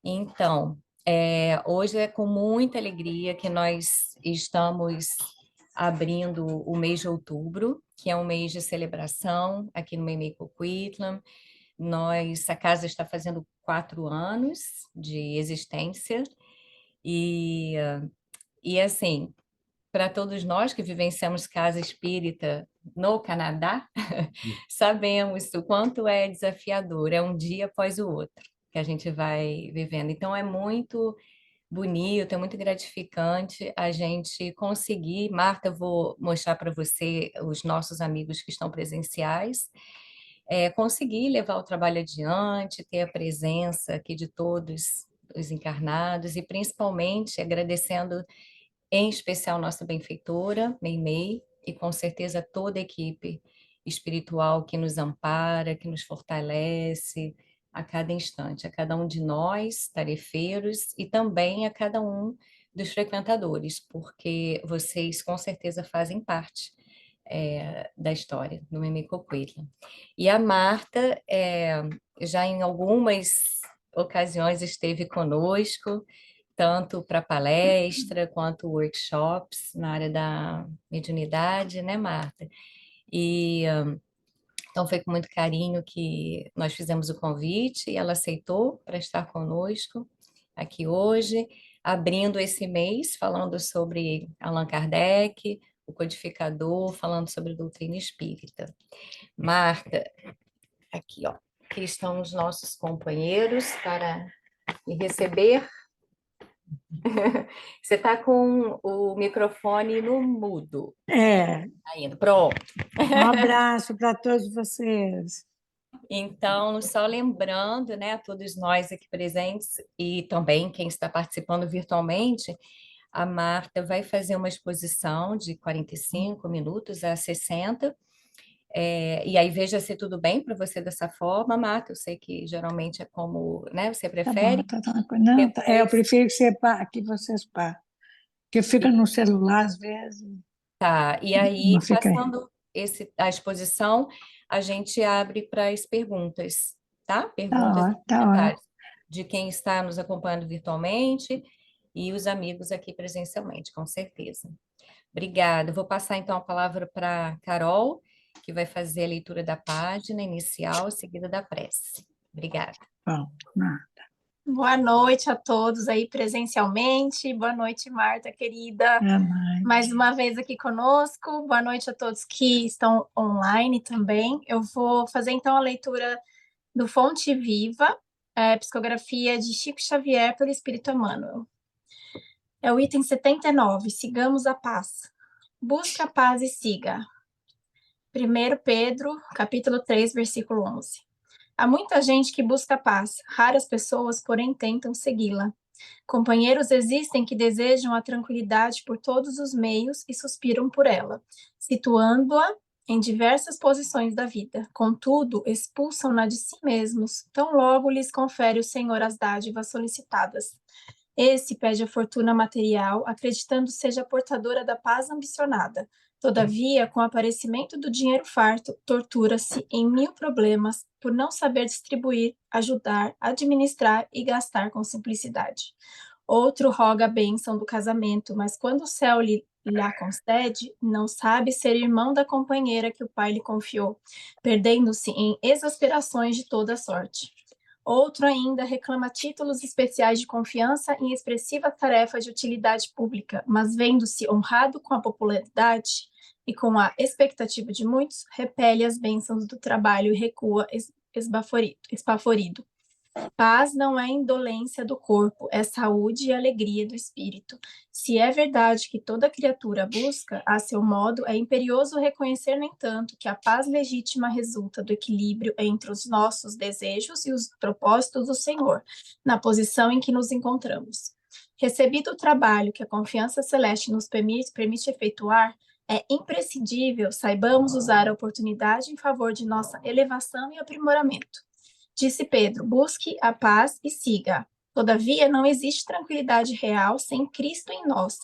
Então, hoje é com muita alegria que nós estamos abrindo o mês de outubro, que é um mês de celebração aqui no Meimei Coquitlam. A casa está fazendo 4 anos de existência e, e assim, para todos nós que vivenciamos casa espírita no Canadá, sabemos o quanto é desafiador, é um dia após o outro que a gente vai vivendo. Então, é muito bonito, é muito gratificante a gente conseguir. Marta, eu vou mostrar para você os nossos amigos que estão presenciais, conseguir levar o trabalho adiante, ter a presença aqui de todos os encarnados e principalmente agradecendo em especial nossa benfeitora, Meimei, e com certeza toda a equipe espiritual que nos ampara, que nos fortalece a cada instante, a cada um de nós, tarefeiros, e também a cada um dos frequentadores, porque vocês com certeza fazem parte da história do Meimei Coquitlam. E a Marta, já em algumas ocasiões esteve conosco, tanto para palestra quanto workshops na área da mediunidade, né, Marta? E então foi com muito carinho que nós fizemos o convite e ela aceitou para estar conosco aqui hoje, abrindo esse mês falando sobre Allan Kardec, o codificador, falando sobre doutrina espírita. Marta, aqui, ó, aqui estão os nossos companheiros para me receber. Você está com o microfone no mudo É, ainda. Pronto. um abraço para todos vocês. Então, só lembrando, né, a todos nós aqui presentes e também quem está participando virtualmente, a Marta vai fazer uma exposição de 45 minutos a 60. E aí veja se tudo bem para você dessa forma, Marta. Eu sei que geralmente é como, né, você Tá bom, prefere. tá tranquilo. Não, eu Depois, prefiro que vocês parem, porque fica no celular às vezes, tá. E não aí, fica aí. passando a exposição, a gente abre para as perguntas, tá? Perguntas e Tá comentários ótimo. de quem está nos acompanhando virtualmente e os amigos aqui presencialmente, com certeza. Obrigada. Vou passar então a palavra para Carol, que vai fazer a leitura da página inicial, seguida da prece. Obrigada. Bom, não, Boa noite a todos aí presencialmente. Boa noite, Marta, querida. é mais. Mais uma vez aqui conosco. Boa noite a todos que estão online também. Eu vou fazer então a leitura do Fonte Viva, psicografia de Chico Xavier pelo Espírito Emmanuel. É o item 79, sigamos a paz. Busca a paz e siga. 1 Pedro, capítulo 3, versículo 11. Há muita gente que busca a paz, raras pessoas, porém, tentam segui-la. Companheiros existem que desejam a tranquilidade por todos os meios e suspiram por ela, situando-a em diversas posições da vida. Contudo, expulsam-na de si mesmos, tão logo lhes confere o Senhor as dádivas solicitadas. Esse pede a fortuna material, acreditando seja portadora da paz ambicionada. Todavia, com o aparecimento do dinheiro farto, tortura-se em 1000 problemas por não saber distribuir, ajudar, administrar e gastar com simplicidade. Outro roga a bênção do casamento, mas quando o céu lhe a concede, não sabe ser irmão da companheira que o pai lhe confiou, perdendo-se em exasperações de toda sorte. Outro ainda reclama títulos especiais de confiança em expressiva tarefa de utilidade pública, mas vendo-se honrado com a popularidade e com a expectativa de muitos, repele as bênçãos do trabalho e recua espaforido. Paz não é indolência do corpo, é saúde e alegria do espírito. Se é verdade que toda criatura busca, a seu modo, é imperioso reconhecer, no entanto, que a paz legítima resulta do equilíbrio entre os nossos desejos e os propósitos do Senhor, na posição em que nos encontramos. Recebido o trabalho que a confiança celeste nos permite efetuar, é imprescindível saibamos usar a oportunidade em favor de nossa elevação e aprimoramento. Disse Pedro: busque a paz e siga. Todavia, não existe tranquilidade real sem Cristo em nós,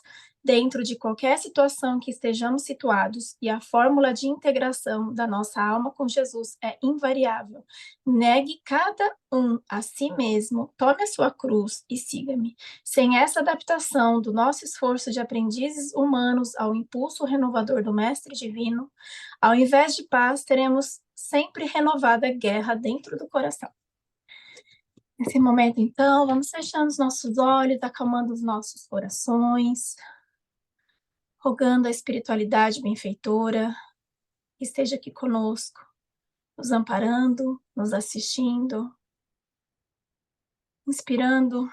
dentro de qualquer situação que estejamos situados, e a fórmula de integração da nossa alma com Jesus é invariável. Negue cada um a si mesmo, tome a sua cruz e siga-me. Sem essa adaptação do nosso esforço de aprendizes humanos ao impulso renovador do Mestre Divino, ao invés de paz, teremos sempre renovada guerra dentro do coração. Nesse momento, então, vamos fechando os nossos olhos, acalmando os nossos corações, rogando a espiritualidade benfeitora que esteja aqui conosco, nos amparando, nos assistindo, inspirando,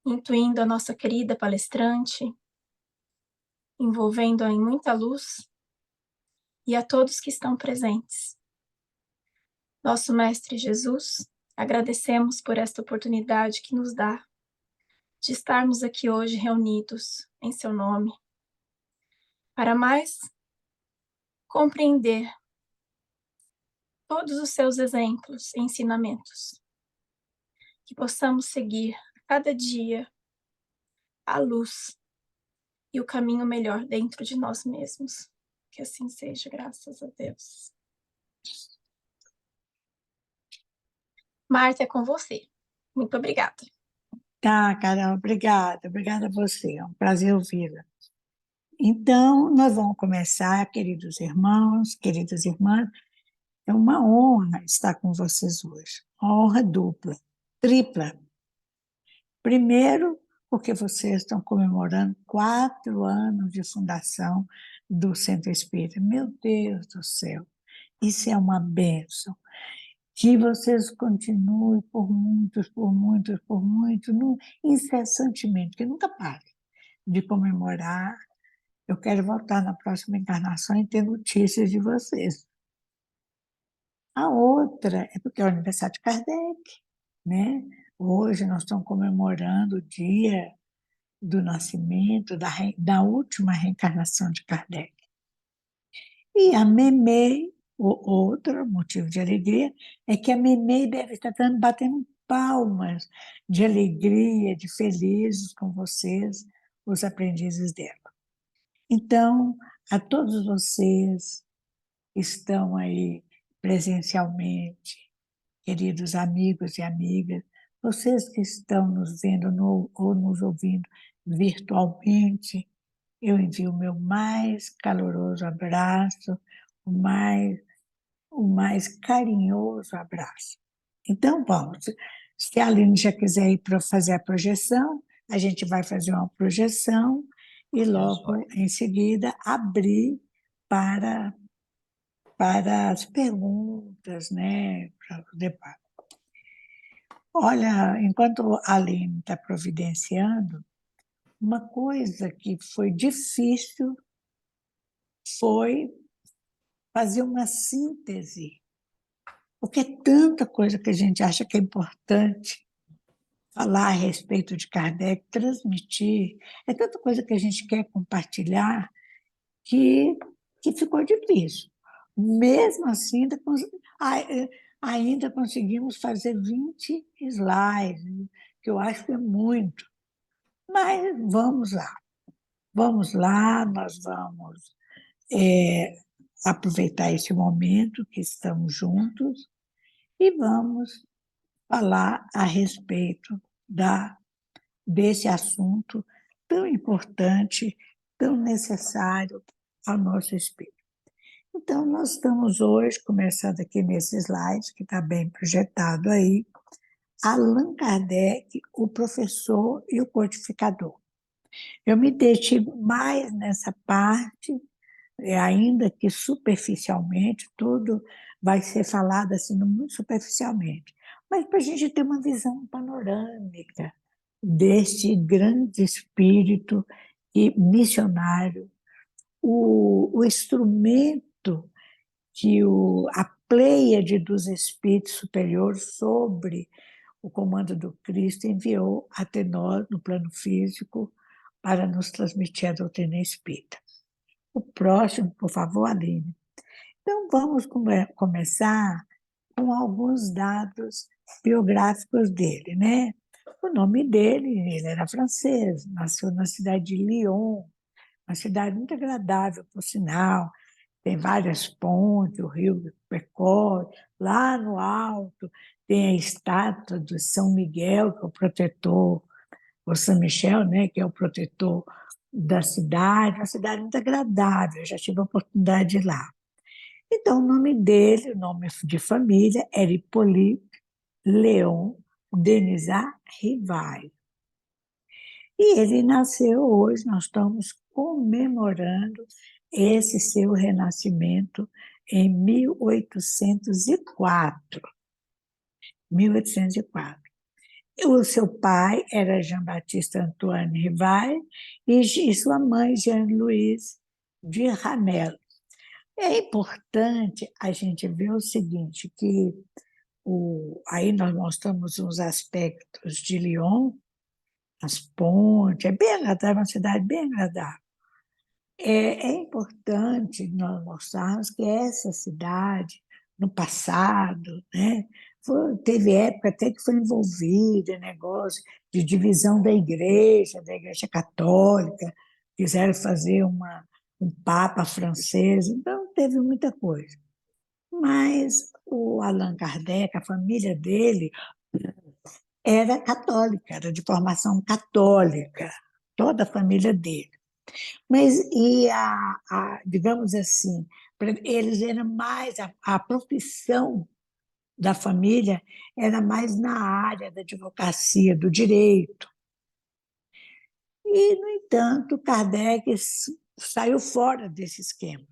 intuindo a nossa querida palestrante, envolvendo-a em muita luz, e a todos que estão presentes. Nosso Mestre Jesus, agradecemos por esta oportunidade que nos dá de estarmos aqui hoje reunidos em seu nome, para mais compreender todos os seus exemplos e ensinamentos, que possamos seguir a cada dia a luz e o caminho melhor dentro de nós mesmos. Que assim seja, graças a Deus. Marta, é com você. Muito obrigada. Tá, Carol, obrigada. Obrigada a você. É um prazer ouvi-la. Então, nós vamos começar, queridos irmãos, queridas irmãs. É uma honra estar com vocês hoje. Uma honra dupla, tripla. Primeiro, porque vocês estão comemorando 4 anos de fundação do Centro Espírita. Meu Deus do céu, isso é uma bênção. Que vocês continuem por muitos, incessantemente, que nunca parem de comemorar. Eu quero voltar na próxima encarnação e ter notícias de vocês. A outra é porque é o aniversário de Kardec, né? Hoje nós estamos comemorando o dia do nascimento, da última reencarnação de Kardec. E a Memei, outro motivo de alegria, é que a Memei deve estar batendo palmas de alegria, de felizes com vocês, os aprendizes dela. Então, a todos vocês que estão aí presencialmente, queridos amigos e amigas, vocês que estão nos vendo ou nos ouvindo virtualmente, eu envio o meu mais caloroso abraço, o mais carinhoso abraço. Então, vamos. Se a Aline já quiser ir para fazer a projeção, a gente vai fazer uma projeção e logo em seguida abrir para as perguntas, né, para o debate. Olha, enquanto a Aline está providenciando, uma coisa que foi difícil foi fazer uma síntese, porque é tanta coisa que a gente acha que é importante falar a respeito de Kardec, transmitir, é tanta coisa que a gente quer compartilhar que ficou difícil. Mesmo assim, ainda conseguimos fazer 20 slides, que eu acho que é muito. Mas vamos lá, nós vamos aproveitar esse momento que estamos juntos e vamos falar a respeito desse assunto tão importante, tão necessário ao nosso espírito. Então, nós estamos hoje, começando aqui nesse slide, que está bem projetado aí, Allan Kardec, o professor e o codificador. Eu me detive mais nessa parte, ainda que superficialmente, tudo vai ser falado assim, muito superficialmente, mas para a gente ter uma visão panorâmica deste grande espírito e missionário, o instrumento que a pleiade dos espíritos superiores sobre o comando do Cristo enviou até nós, no plano físico, para nos transmitir a doutrina espírita. O próximo, por favor, Aline. Então, vamos começar com alguns dados biográficos dele, né? O nome dele, ele era francês, nasceu na cidade de Lyon, uma cidade muito agradável, por sinal, tem várias pontes, o rio percorre, lá no alto tem a estátua do São Miguel, que é o protetor, o São Michel, né, que é o protetor da cidade, uma cidade muito agradável, eu já tive a oportunidade de ir lá. Então, o nome dele, o nome de família, era Hippolyte Léon Denisard Rivail. E ele nasceu hoje, nós estamos comemorando esse seu renascimento em 1804. 1804. O seu pai era Jean-Baptiste Antoine Rivail e sua mãe Jeanne-Louise de Ramel. É importante a gente ver o seguinte, que aí nós mostramos uns aspectos de Lyon, as pontes, é bem agradável, uma cidade bem agradável. É importante nós mostrarmos que essa cidade, no passado, né, teve época até que foi envolvida em negócio de divisão da Igreja Católica, quiseram fazer um Papa francês, então teve muita coisa. Mas o Allan Kardec, a família dele, era católica, era de formação católica, toda a família dele. Mas, digamos assim, eles eram mais, a profissão da família era mais na área da advocacia, do direito. E, no entanto, Kardec saiu fora desse esquema.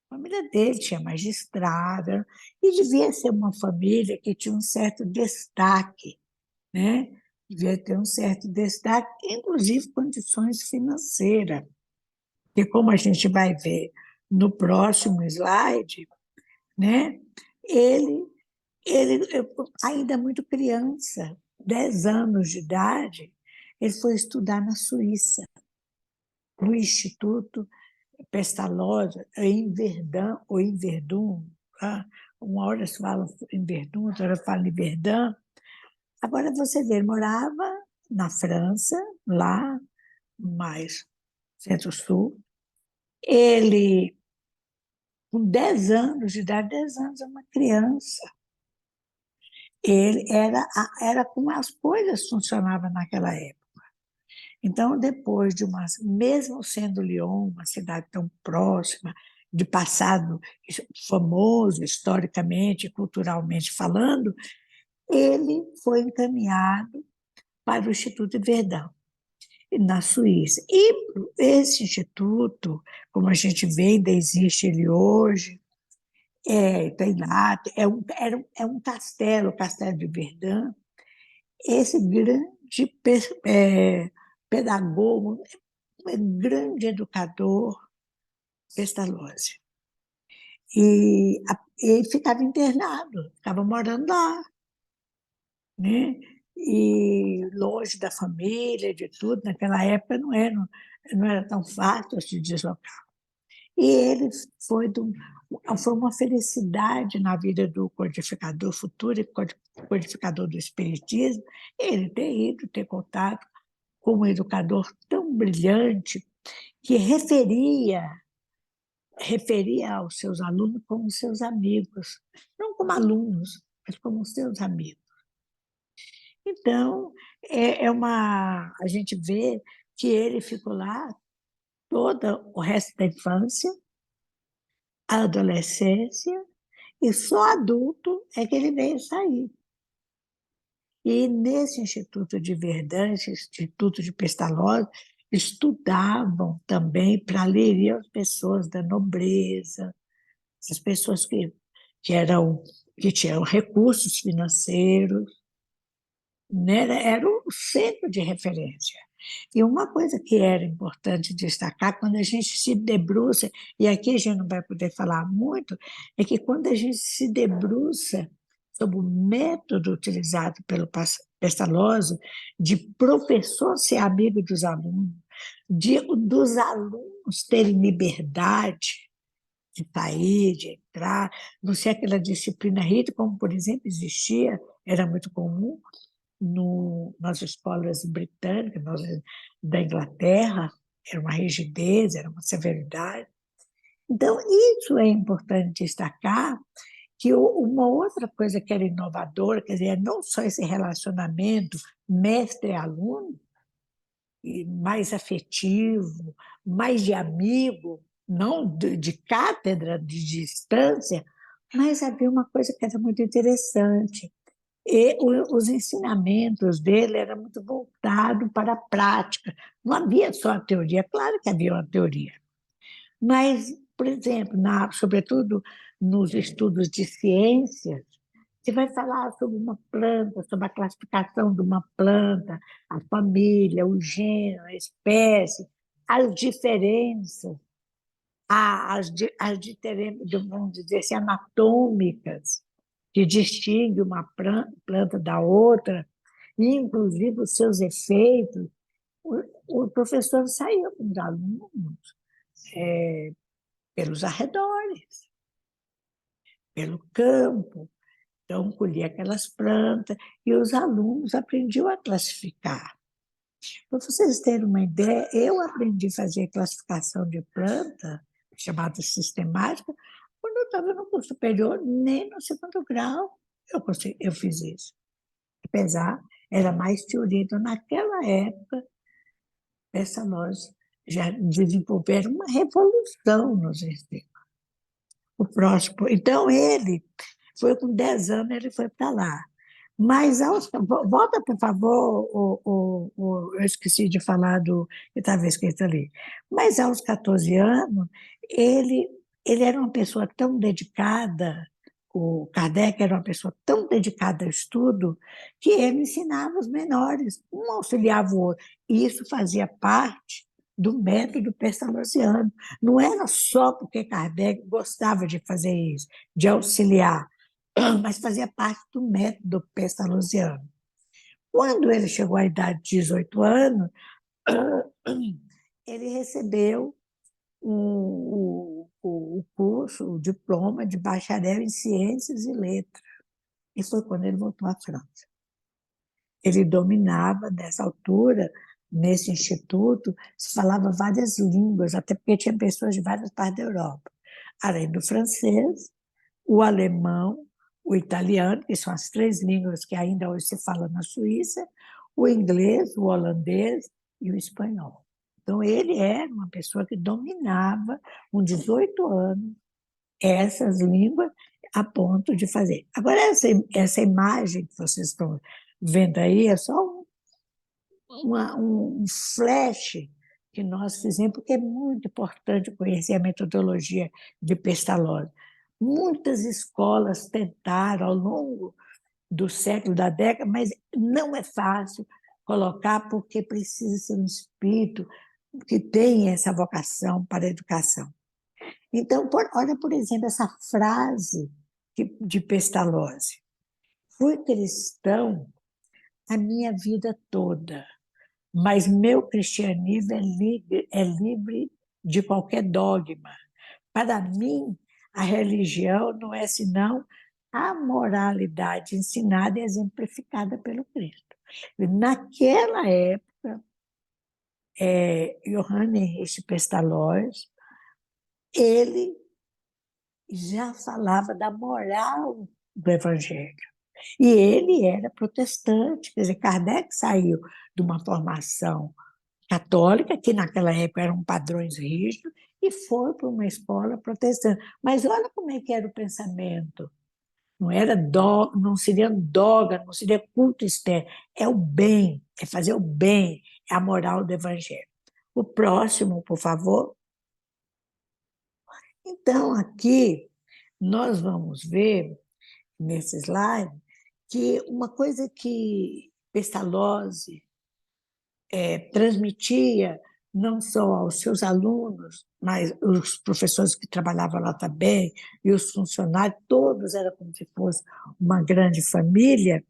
A família dele tinha magistrado e devia ser uma família que tinha um certo destaque, né? Devia ter um certo destaque, inclusive condições financeiras. E como a gente vai ver no próximo slide, né? Ele ainda muito criança, 10 anos de idade, ele foi estudar na Suíça, no Instituto Pestalozzi, em Verdun, ou em Verdun. Tá? Uma hora se fala em Verdun, outra hora fala em Verdun. Agora você vê, ele morava na França, lá mais centro-sul. Ele, com 10 anos de idade, 10 anos é uma criança. Ele era como as coisas funcionavam naquela época. Então, depois de mesmo sendo Lyon uma cidade tão próxima, de passado famoso, historicamente, culturalmente falando, ele foi encaminhado para o Instituto Verdun, na Suíça. E esse instituto, como a gente vê, ainda existe ele hoje, tem lá, é um castelo, o Castelo de Verdun. Esse grande pedagogo, grande educador, Pestalozzi. E ele ficava internado, ficava morando lá, né? E longe da família, de tudo. Naquela época não era tão fácil se deslocar. E ele foi uma felicidade na vida do codificador futuro e codificador do Espiritismo, ele ter ido, ter contato com um educador tão brilhante que referia aos seus alunos como seus amigos, não como alunos, mas como seus amigos. Então, a gente vê que ele ficou lá todo o resto da infância, a adolescência, e só adulto é que ele veio sair. E nesse Instituto de Verdun, esse Instituto de Pestalozzi, estudavam também para ler as pessoas da nobreza, as pessoas que tinham recursos financeiros, né? Era o centro de referência. E uma coisa que era importante destacar, quando a gente se debruça, e aqui a gente não vai poder falar muito, é que quando a gente se debruça sobre o método utilizado pelo Pestalozzi de professor ser amigo dos alunos, dos alunos terem liberdade de sair, de entrar, não ser aquela disciplina rígida, como, por exemplo, existia, era muito comum nas escolas britânicas, da Inglaterra, era uma rigidez, era uma severidade. Então, isso é importante destacar, que uma outra coisa que era inovadora, quer dizer, não só esse relacionamento mestre-aluno, mais afetivo, mais de amigo, não de cátedra, de distância, mas havia uma coisa que era muito interessante. E os ensinamentos dele eram muito voltados para a prática. Não havia só a teoria, claro que havia uma teoria, mas, por exemplo, sobretudo nos estudos de ciências, você vai falar sobre uma planta, sobre a classificação de uma planta, a família, o gênero, a espécie, as diferenças, as diferenças, vamos dizer assim, anatômicas, que distinguem uma planta da outra, e, inclusive, os seus efeitos. O professor saía com os alunos pelos arredores, pelo campo. Então, colhia aquelas plantas e os alunos aprendiam a classificar. Para vocês terem uma ideia, eu aprendi a fazer classificação de planta, chamada sistemática, quando eu estava no curso superior, nem no segundo grau eu fiz isso. Apesar, era mais teoria. Então, naquela época, essa nós já desenvolveram uma revolução nos ensinos. O próximo. Então, ele foi com 10 anos, ele foi para lá. Mas, volta, por favor, eu esqueci de falar do que estava escrito ali. Mas, aos 14 anos, ele era uma pessoa tão dedicada, o Kardec era uma pessoa tão dedicada ao estudo, que ele ensinava os menores, um auxiliava o outro. E isso fazia parte do método pestalozziano. Não era só porque Kardec gostava de fazer isso, de auxiliar, mas fazia parte do método pestalozziano. Quando ele chegou à idade de 18 anos, ele recebeu o curso, o diploma de bacharel em Ciências e Letras. E foi quando ele voltou à França. Ele dominava, nessa altura, nesse instituto, se falava várias línguas, até porque tinha pessoas de várias partes da Europa. Além do francês, o alemão, o italiano, que são as 3 línguas que ainda hoje se fala na Suíça, o inglês, o holandês e o espanhol. Então, ele era uma pessoa que dominava, com 18 anos, essas línguas a ponto de fazer. Agora, essa imagem que vocês estão vendo aí é só um flash que nós fizemos, porque é muito importante conhecer a metodologia de Pestalozzi. Muitas escolas tentaram ao longo do século, da década, mas não é fácil colocar, porque precisa ser um espírito que tenha essa vocação para a educação. Então, olha, por exemplo, essa frase de Pestalozzi: fui cristão a minha vida toda, mas meu cristianismo é livre de qualquer dogma. Para mim, a religião não é senão a moralidade ensinada e exemplificada pelo Cristo. Naquela época, Johann Heinrich Pestalozzi, ele já falava da moral do Evangelho. E ele era protestante, quer dizer, Kardec saiu de uma formação católica, que naquela época eram padrões rígidos, e foi para uma escola protestante. Mas olha como é que era o pensamento. Não era não seria dogma, não seria culto externo. É o bem, é fazer o bem, é a moral do Evangelho. O próximo, por favor. Então, aqui, nós vamos ver, nesse slide, que uma coisa que Pestalozzi transmitia não só aos seus alunos, mas os professores que trabalhavam lá também, e os funcionários, todos eram como se fosse uma grande família,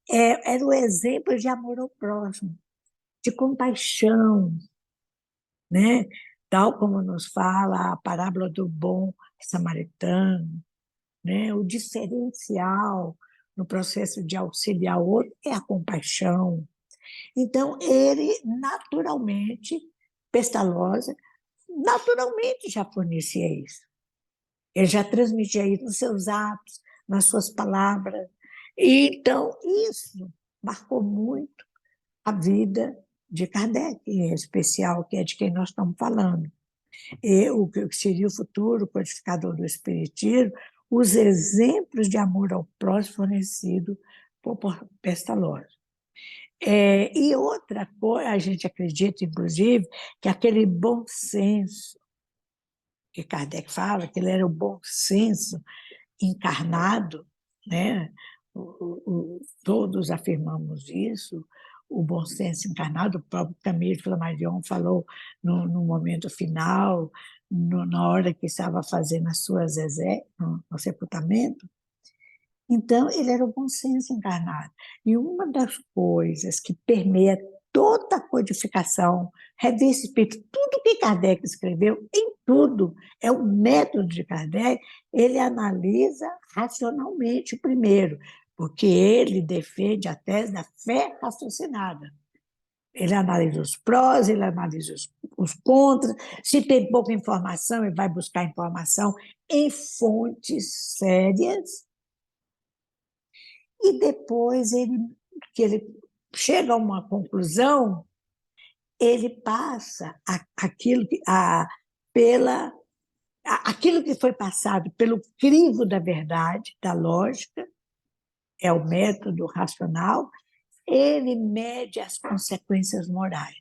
era o exemplo de amor ao próximo, de compaixão, né? Tal como nos fala a parábola do bom samaritano, né? O diferencial no processo de auxiliar o outro é a compaixão. Então, ele, naturalmente, Pestalozzi naturalmente já fornecia isso. Ele já transmitia isso nos seus atos, nas suas palavras. E, então, isso marcou muito a vida de Kardec, em especial, que é de quem nós estamos falando. E o que seria o futuro codificador do Espiritismo, os exemplos de amor ao próximo fornecidos por Pestalozzi. E outra coisa, a gente acredita, inclusive, que aquele bom senso que Kardec fala, que ele era o bom senso encarnado, né? Todos afirmamos isso, o bom senso encarnado, o próprio Camille Flammarion falou no momento final, na hora que estava fazendo as suas no sepultamento. Então, ele era o bom senso encarnado. E uma das coisas que permeia toda a codificação, revista espírita, tudo que Kardec escreveu, em tudo, é o método de Kardec, ele analisa racionalmente primeiro, porque ele defende a tese da fé raciocinada. Ele analisa os prós, ele analisa os contras. Se tem pouca informação, ele vai buscar informação em fontes sérias. E depois, que ele chega a uma conclusão, ele passa aquilo que foi passado pelo crivo da verdade, da lógica, é o método racional, ele mede as consequências morais.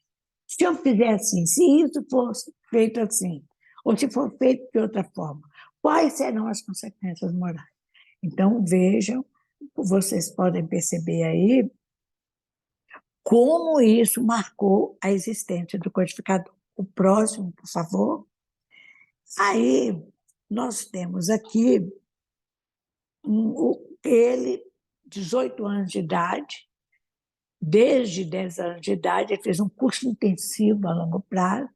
Se eu fizer assim, se isso fosse feito assim, ou se for feito de outra forma, quais serão as consequências morais? Então, vejam, vocês podem perceber aí como isso marcou a existência do codificador. O próximo, por favor. Aí, nós temos aqui ele, 18 anos de idade, desde 10 anos de idade, ele fez um curso intensivo a longo prazo,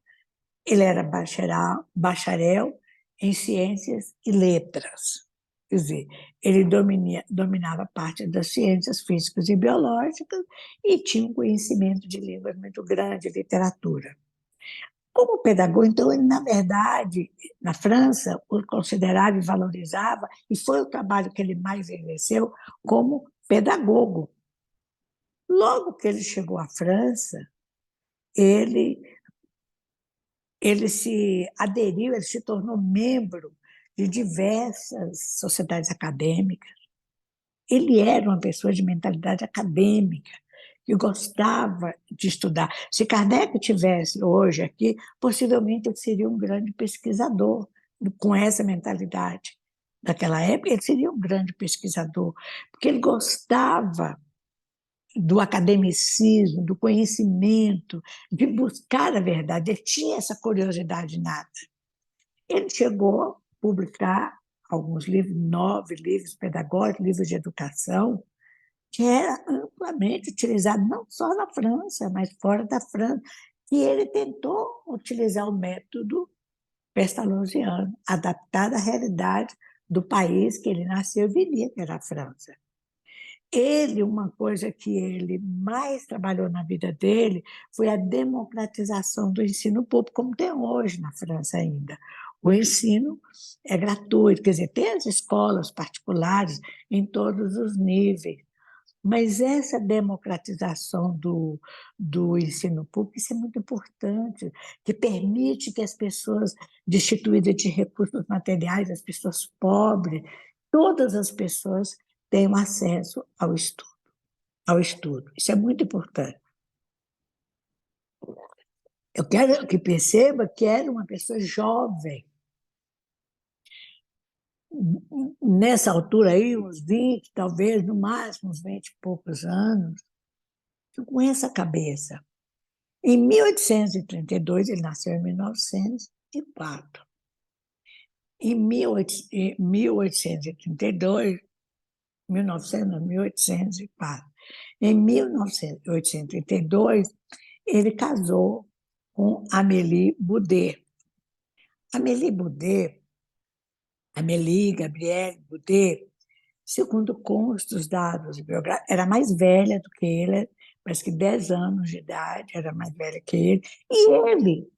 ele era bacharel em ciências e letras. Quer dizer, ele dominava parte das ciências físicas e biológicas e tinha um conhecimento de línguas muito grande, literatura. Como pedagogo, então, ele, na verdade, na França, o considerava e valorizava, e foi o trabalho que ele mais exerceu como pedagogo. Logo que ele chegou à França, ele se aderiu, ele se tornou membro de diversas sociedades acadêmicas. Ele era uma pessoa de mentalidade acadêmica, que gostava de estudar. Se Kardec tivesse hoje aqui, possivelmente ele seria um grande pesquisador, com essa mentalidade. Naquela época, ele seria um grande pesquisador, porque ele gostava do academicismo, do conhecimento, de buscar a verdade. Ele tinha essa curiosidade nata. Ele chegou a publicar alguns livros, 9 livros pedagógicos, livros de educação, que era amplamente utilizado não só na França, mas fora da França, e ele tentou utilizar o método pestalozziano, adaptado à realidade do país que ele nasceu e vivia, que era a França. Uma coisa que ele mais trabalhou na vida dele foi a democratização do ensino público, como tem hoje na França ainda. O ensino é gratuito, quer dizer, tem as escolas particulares em todos os níveis, mas essa democratização do ensino público, isso é muito importante, que permite que as pessoas destituídas de recursos materiais, as pessoas pobres, todas as pessoas tenham acesso ao estudo. Isso é muito importante. Eu quero que perceba que era uma pessoa jovem. Nessa altura aí, uns 20, talvez, no máximo, uns 20 e poucos anos, com essa cabeça. Em 1832, ele nasceu em 1904. Em 1832, 1804. Em 1832, ele casou com Amélie Boudet. Amélie Gabrielle Boudet, segundo consta os dados biográficos, era mais velha do que ele, parece que 10 anos de idade, era mais velha que ele. E ele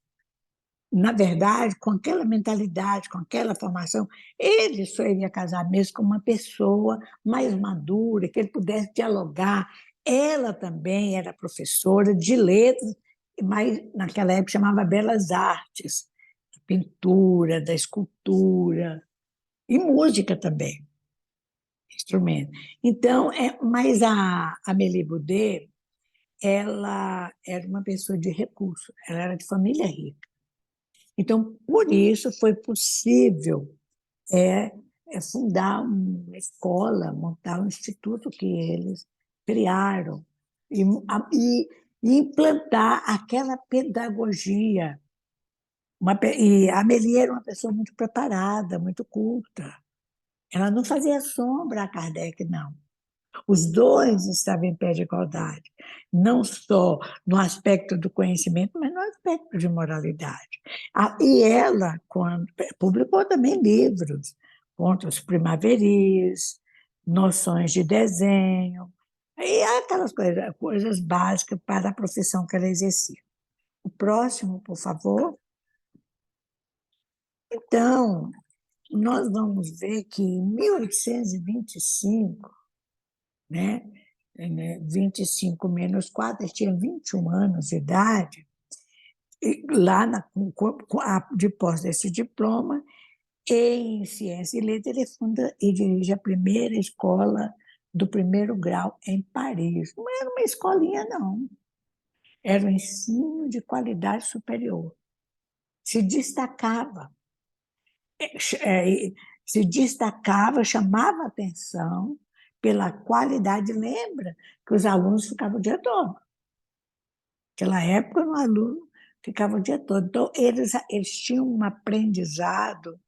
na verdade, com aquela mentalidade, com aquela formação, ele só iria casar mesmo com uma pessoa mais madura, que ele pudesse dialogar. Ela também era professora de letras, mas naquela época chamava Belas Artes, da pintura, da escultura e música também, instrumento. Então, mas a Amélie Boudet, ela era uma pessoa de recurso, ela era de família rica. Então, por isso foi possível é, fundar uma escola, montar um instituto que eles criaram e implantar aquela pedagogia. E a Amélie era uma pessoa muito preparada, muito culta. Ela não fazia sombra a Kardec, não. Os dois estavam em pé de igualdade, não só no aspecto do conhecimento, mas no aspecto de moralidade. E ela publicou também livros, Contos Primaveris, Noções de Desenho, e aquelas coisas básicas para a profissão que ela exercia. O próximo, por favor. Então, nós vamos ver que em 1825, né? 25 menos 4, ele tinha 21 anos de idade, e lá de posse desse diploma, em Ciência e Letras, ele funda e dirige a primeira escola do primeiro grau em Paris. Não era uma escolinha, não. Era um ensino de qualidade superior. Se destacava, se destacava, chamava atenção pela qualidade. Lembra que os alunos ficavam o dia todo. Naquela época, um aluno ficava o dia todo. Então, eles tinham um aprendizado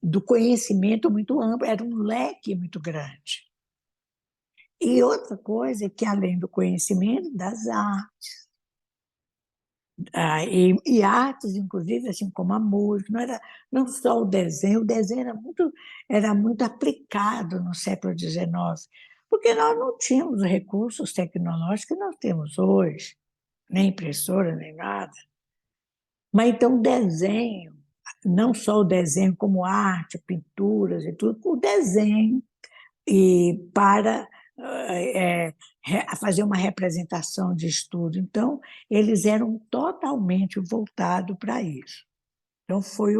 do conhecimento muito amplo, era um leque muito grande. E outra coisa é que, além do conhecimento, das artes. E artes, inclusive, assim como a música, não só o desenho era muito aplicado no século XIX, porque nós não tínhamos os recursos tecnológicos que nós temos hoje, nem impressora, nem nada. Mas então o desenho, não só o desenho como arte, pinturas e tudo, o desenho e para fazer uma representação de estudo. Então, eles eram totalmente voltados para isso. Então, foi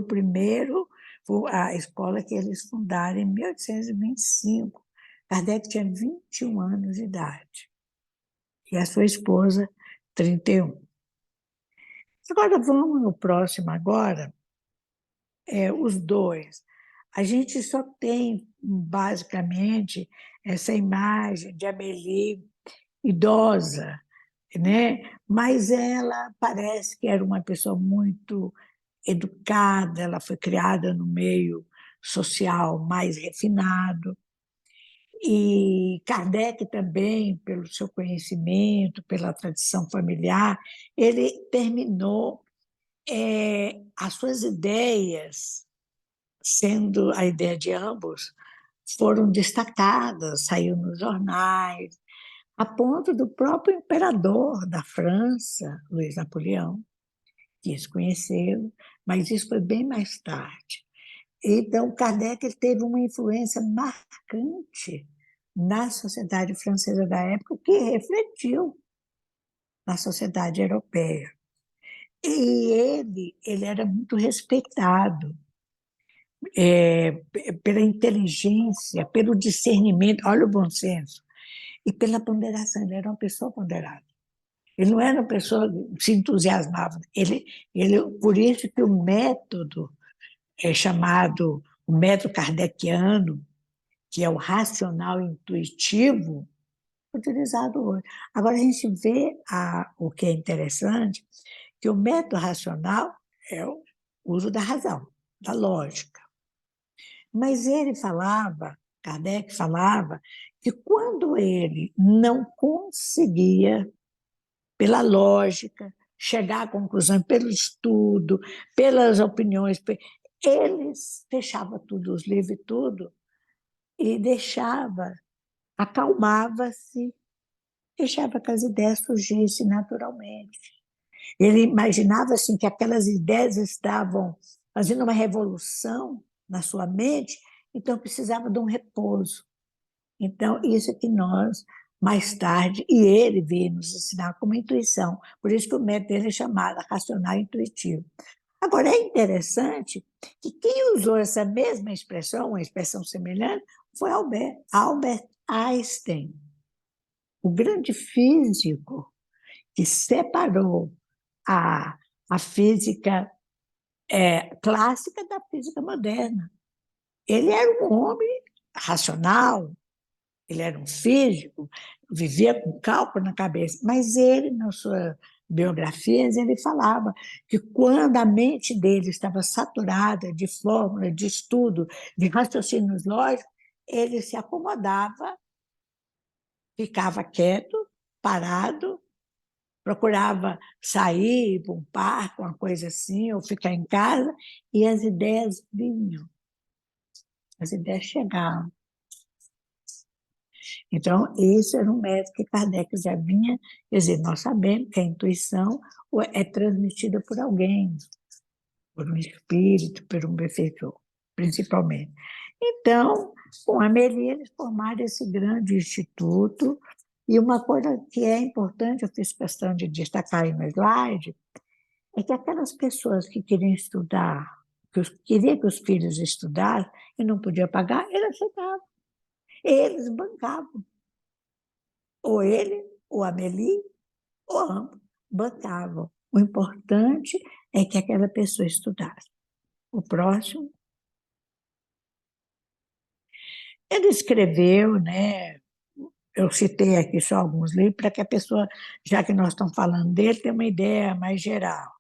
a escola que eles fundaram em 1825. Kardec tinha 21 anos de idade e a sua esposa, 31. Agora, vamos no próximo agora, os dois. A gente só tem, basicamente, essa imagem de Amélie idosa, né? Mas ela parece que era uma pessoa muito educada, ela foi criada no meio social mais refinado. E Kardec também, pelo seu conhecimento, pela tradição familiar, ele terminou as suas ideias, sendo a ideia de ambos, foram destacadas, saiu nos jornais, a ponto do próprio imperador da França, Luiz Napoleão, quis conhecê-lo, mas isso foi bem mais tarde. Então, Kardec teve uma influência marcante na sociedade francesa da época, que refletiu na sociedade europeia. E ele era muito respeitado pela inteligência, pelo discernimento, olha o bom senso, e pela ponderação. Ele era uma pessoa ponderada. Ele não era uma pessoa que se entusiasmava. Por isso que o método chamado o método kardeciano, que é o racional intuitivo, utilizado hoje. Agora, a gente vê o que é interessante, que o método racional é o uso da razão, da lógica. Mas Kardec falava, que quando ele não conseguia, pela lógica, chegar à conclusão, pelo estudo, pelas opiniões, ele fechava tudo, os livros e tudo, e acalmava-se, deixava que as ideias surgissem naturalmente. Ele imaginava assim, que aquelas ideias estavam fazendo uma revolução na sua mente, então precisava de um repouso. Então, isso que nós, mais tarde, e ele veio nos ensinar como intuição. Por isso que o método dele é chamado racional intuitivo. Agora, é interessante que quem usou essa mesma expressão, uma expressão semelhante, foi Albert Einstein, o grande físico que separou a, a física clássica da física moderna. Ele era um homem racional, ele era um físico, vivia com cálculo na cabeça, mas ele, nas suas biografias, ele falava que quando a mente dele estava saturada de fórmula, de estudo, de raciocínios lógicos, ele se acomodava, ficava quieto, parado, procurava sair para um parque, uma coisa assim, ou ficar em casa, e as ideias vinham, as ideias chegavam. Então, esse era um método que Kardec já vinha, quer dizer, nós sabemos que a intuição é transmitida por alguém, por um espírito, por um benfeitor, principalmente. Então, com a Amélie, eles formaram esse grande instituto, e uma coisa que é importante, eu fiz questão de destacar aí no slide, é que aquelas pessoas que queriam estudar, queriam que os filhos estudassem e não podiam pagar, eles aceitavam, eles bancavam. Ou ele, ou a Amélie, ou ambos bancavam. O importante é que aquela pessoa estudasse. O próximo, ele escreveu, né? Eu citei aqui só alguns livros para que a pessoa, já que nós estamos falando dele, tenha uma ideia mais geral.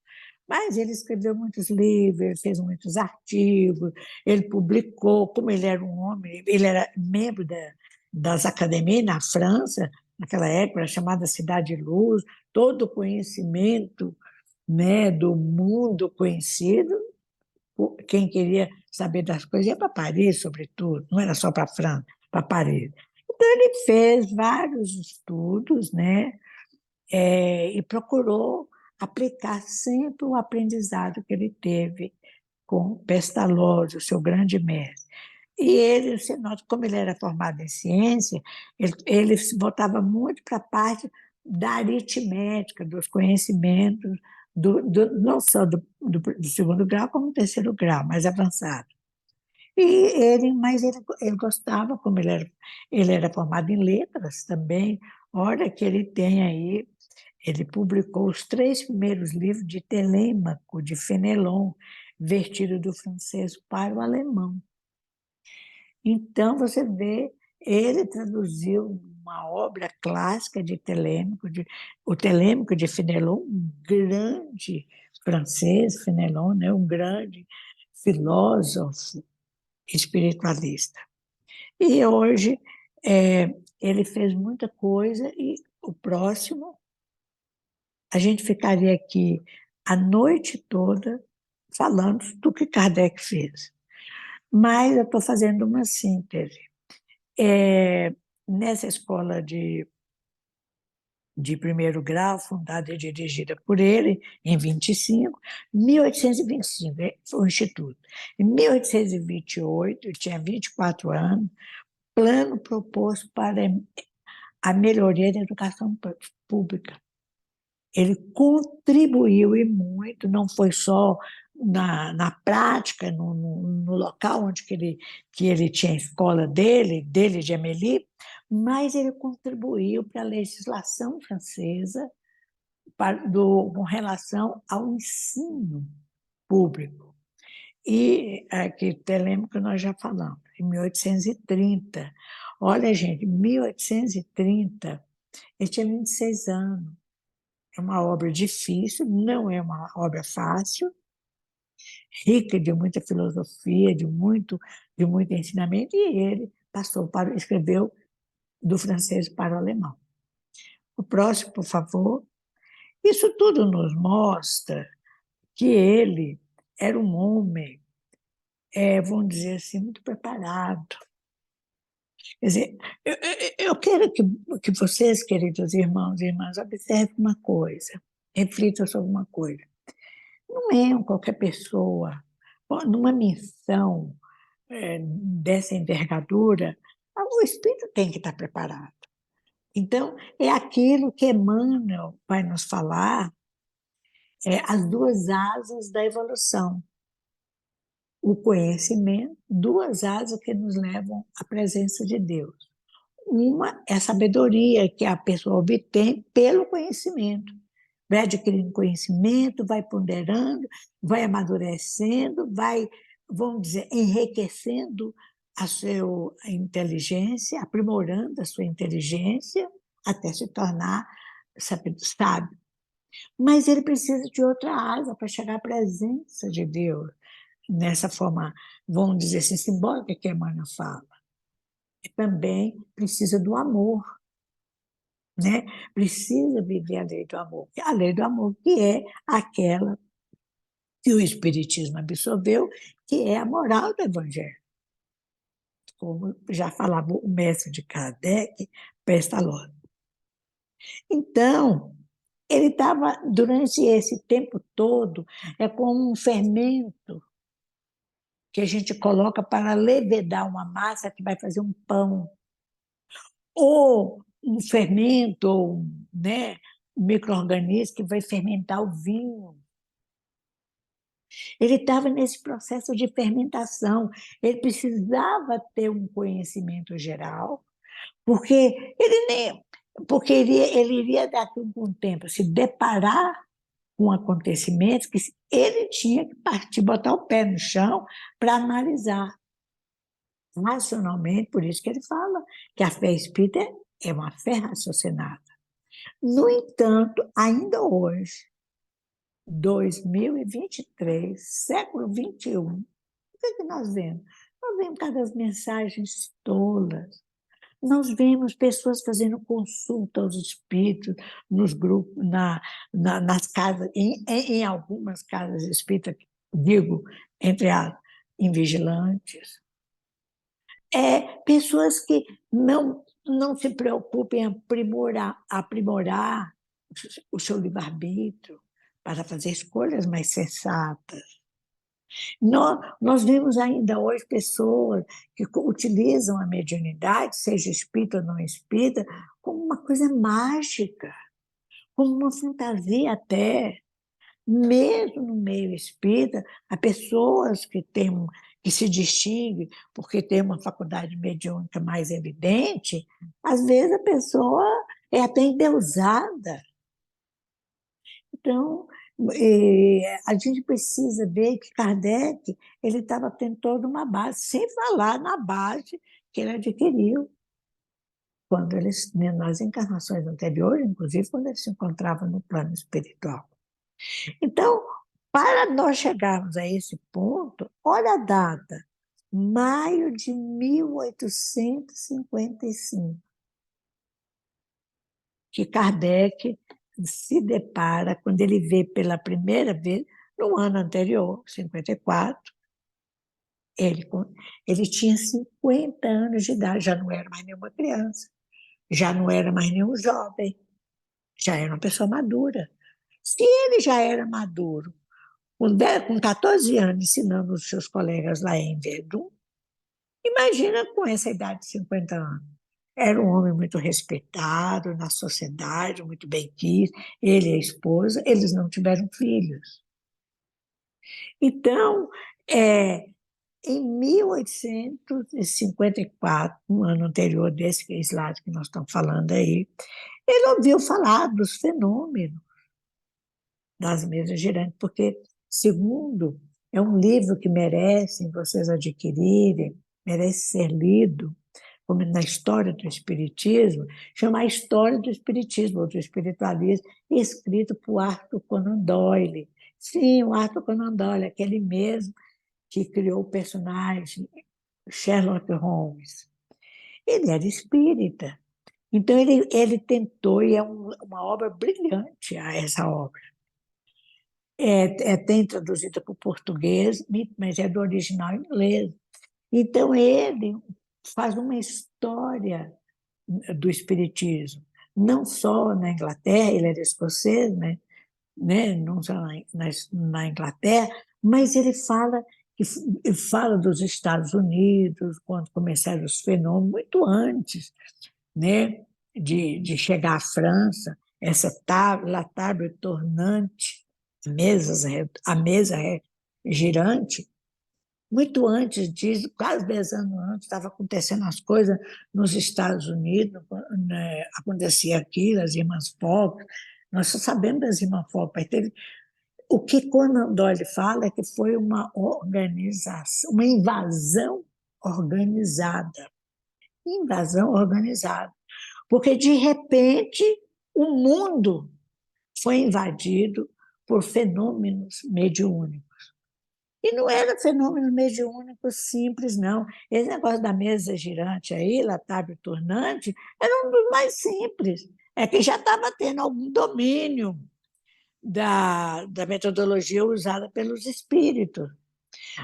Mas ele escreveu muitos livros, ele fez muitos artigos, ele publicou, como ele era um homem, ele era membro das academias na França, naquela época, chamada Cidade de Luz, todo o conhecimento, né, do mundo conhecido, quem queria saber das coisas ia para Paris, sobretudo, não era só para a França, para Paris. Então, ele fez vários estudos, né, e procurou aplicar sempre o aprendizado que ele teve com Pestalozzi, o seu grande mestre. E ele, você nota, como ele era formado em ciência, ele se voltava muito para a parte da aritmética, dos conhecimentos, não só do segundo grau, como do terceiro grau, mais avançado. Mas ele gostava, como ele era formado em letras também, olha que ele tem aí, ele publicou os 3 primeiros livros de Telêmaco, de Fenelon, vertido do francês para o alemão. Então, você vê, ele traduziu uma obra clássica de Telêmaco, o Telêmaco de Fenelon, um grande francês, Fenelon, né, um grande filósofo espiritualista. E hoje ele fez muita coisa, e o próximo, a gente ficaria aqui a noite toda falando do que Kardec fez. Mas eu estou fazendo uma síntese. Nessa escola de primeiro grau, fundada e dirigida por ele, em 1825, foi o Instituto. Em 1828, eu tinha 24 anos, plano proposto para a melhoria da educação pública. Ele contribuiu e muito, não foi só na prática, no local onde que ele tinha a escola dele de Amélie, mas ele contribuiu para a legislação francesa com relação ao ensino público. E aqui, Telêmaco, nós já falamos, em 1830. Olha, gente, em 1830, ele tinha 26 anos. É uma obra difícil, não é uma obra fácil, rica de muita filosofia, de muito ensinamento, e ele escreveu do francês para o alemão. O próximo, por favor. Isso tudo nos mostra que ele era um homem, vamos dizer assim, muito preparado. Quer dizer, eu quero que vocês, queridos irmãos e irmãs, observem uma coisa. reflita sobre uma coisa. Não é qualquer pessoa, numa missão dessa envergadura, o espírito tem que estar preparado. Então, é aquilo que Emmanuel vai nos falar, as duas asas da evolução. O conhecimento, duas asas que nos levam à presença de Deus. Uma é a sabedoria que a pessoa obtém pelo conhecimento. Vai adquirindo conhecimento, vai ponderando, vai amadurecendo, vai, vamos dizer, enriquecendo a sua inteligência, aprimorando a sua inteligência, até se tornar sábio. Mas ele precisa de outra asa para chegar à presença de Deus, nessa forma, vamos dizer assim, simbólica que Emmanuel fala. E também precisa do amor, né? Precisa viver a lei do amor. A lei do amor, que é aquela que o Espiritismo absorveu, que é a moral do Evangelho. Como já falava o mestre de Kardec, Pestalozzi. Então, ele estava, durante esse tempo todo, como um fermento que a gente coloca para levedar uma massa que vai fazer um pão, ou um fermento, ou né, um micro-organismo que vai fermentar o vinho. Ele estava nesse processo de fermentação, ele precisava ter um conhecimento geral, porque ele iria daqui a algum tempo se deparar com acontecimentos que ele tinha que partir, botar o pé no chão para analisar racionalmente. Por isso que ele fala que a fé espírita é uma fé raciocinada. No entanto, ainda hoje, 2023, século XXI, o que nós vemos? Nós vemos cada mensagens tolas. Nós vemos pessoas fazendo consulta aos espíritos nos grupos, nas casas, em algumas casas espíritas, digo, entre as invigilantes. Pessoas que não se preocupam em aprimorar o seu livre-arbítrio para fazer escolhas mais sensatas. Nós vemos ainda hoje pessoas que utilizam a mediunidade, seja espírita ou não espírita, como uma coisa mágica, como uma fantasia até. Mesmo no meio espírita, há pessoas que se distinguem porque tem uma faculdade mediúnica mais evidente, às vezes a pessoa é até endeusada. Então, a gente precisa ver que Kardec ele estava tendo toda uma base, sem falar na base que ele adquiriu quando nas encarnações anteriores, inclusive quando ele se encontrava no plano espiritual. Então, para nós chegarmos a esse ponto, olha a data, maio de 1855, que Kardec se depara, quando ele vê pela primeira vez, no ano anterior, 54, ele tinha 50 anos de idade, já não era mais nenhuma criança, já não era mais nenhum jovem, já era uma pessoa madura. Se ele já era maduro, com 14 anos, ensinando os seus colegas lá em Verdun, imagina com essa idade de 50 anos. Era um homem muito respeitado na sociedade, muito bem quisto, ele e a esposa, eles não tiveram filhos. Então, em 1854, um ano anterior desse slide que nós estamos falando aí, ele ouviu falar dos fenômenos das mesas girantes, porque, segundo, é um livro que merecem vocês adquirirem, merece ser lido, como na história do Espiritismo, chama A História do Espiritismo, ou do Espiritualismo, escrito por Arthur Conan Doyle. Sim, o Arthur Conan Doyle, aquele mesmo que criou o personagem Sherlock Holmes. Ele era espírita. Então, ele tentou, e é uma obra brilhante essa obra. Tem traduzida para o português, mas é do original inglês. Então, ele faz uma história do espiritismo, não só na Inglaterra, ele era escocês, né? né? Não só na Inglaterra, mas ele fala dos Estados Unidos, quando começaram os fenômenos, muito antes, né, de chegar à França, essa la table tournante, a mesa girante, muito antes disso, quase 10 anos antes, estava acontecendo as coisas nos Estados Unidos, né, acontecia aqui, as irmãs Fox, nós só sabemos das irmãs Fox, mas teve o que Conan Doyle fala é que foi uma organização, uma invasão organizada, porque de repente o mundo foi invadido por fenômenos mediúnicos. E não era fenômeno mediúnico simples, não. Esse negócio da mesa girante aí, la table tournante, era um dos mais simples. É que já estava tendo algum domínio da metodologia usada pelos espíritos.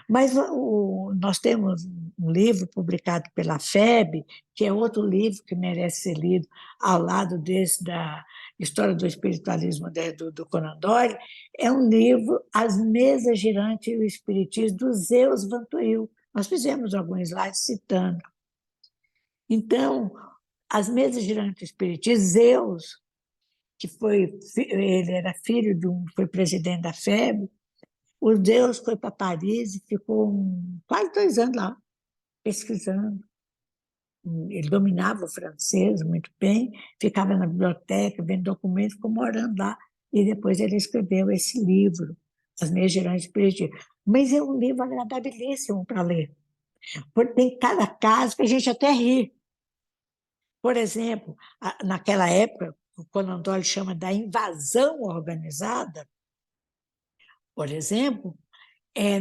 Mas nós temos um livro publicado pela FEB, que é outro livro que merece ser lido ao lado desse da História do Espiritualismo do Conan Doyle, é um livro, As Mesas Girantes e o Espiritismo, do Zeus Van Tuyl. Nós fizemos alguns slides citando. Então, As Mesas Girantes e o Espiritismo, Zeus, ele era filho foi presidente da FEB, o Zeus foi para Paris e ficou quase 2 anos lá, pesquisando. Ele dominava o francês muito bem, ficava na biblioteca, vendo documentos, ficou morando lá. E depois ele escreveu esse livro, As Meias Girantes Espiritistas. Mas é um livro agradabilíssimo para ler, porque tem cada caso que a gente até ri. Por exemplo, naquela época, o Conan Doyle chama da invasão organizada, por exemplo,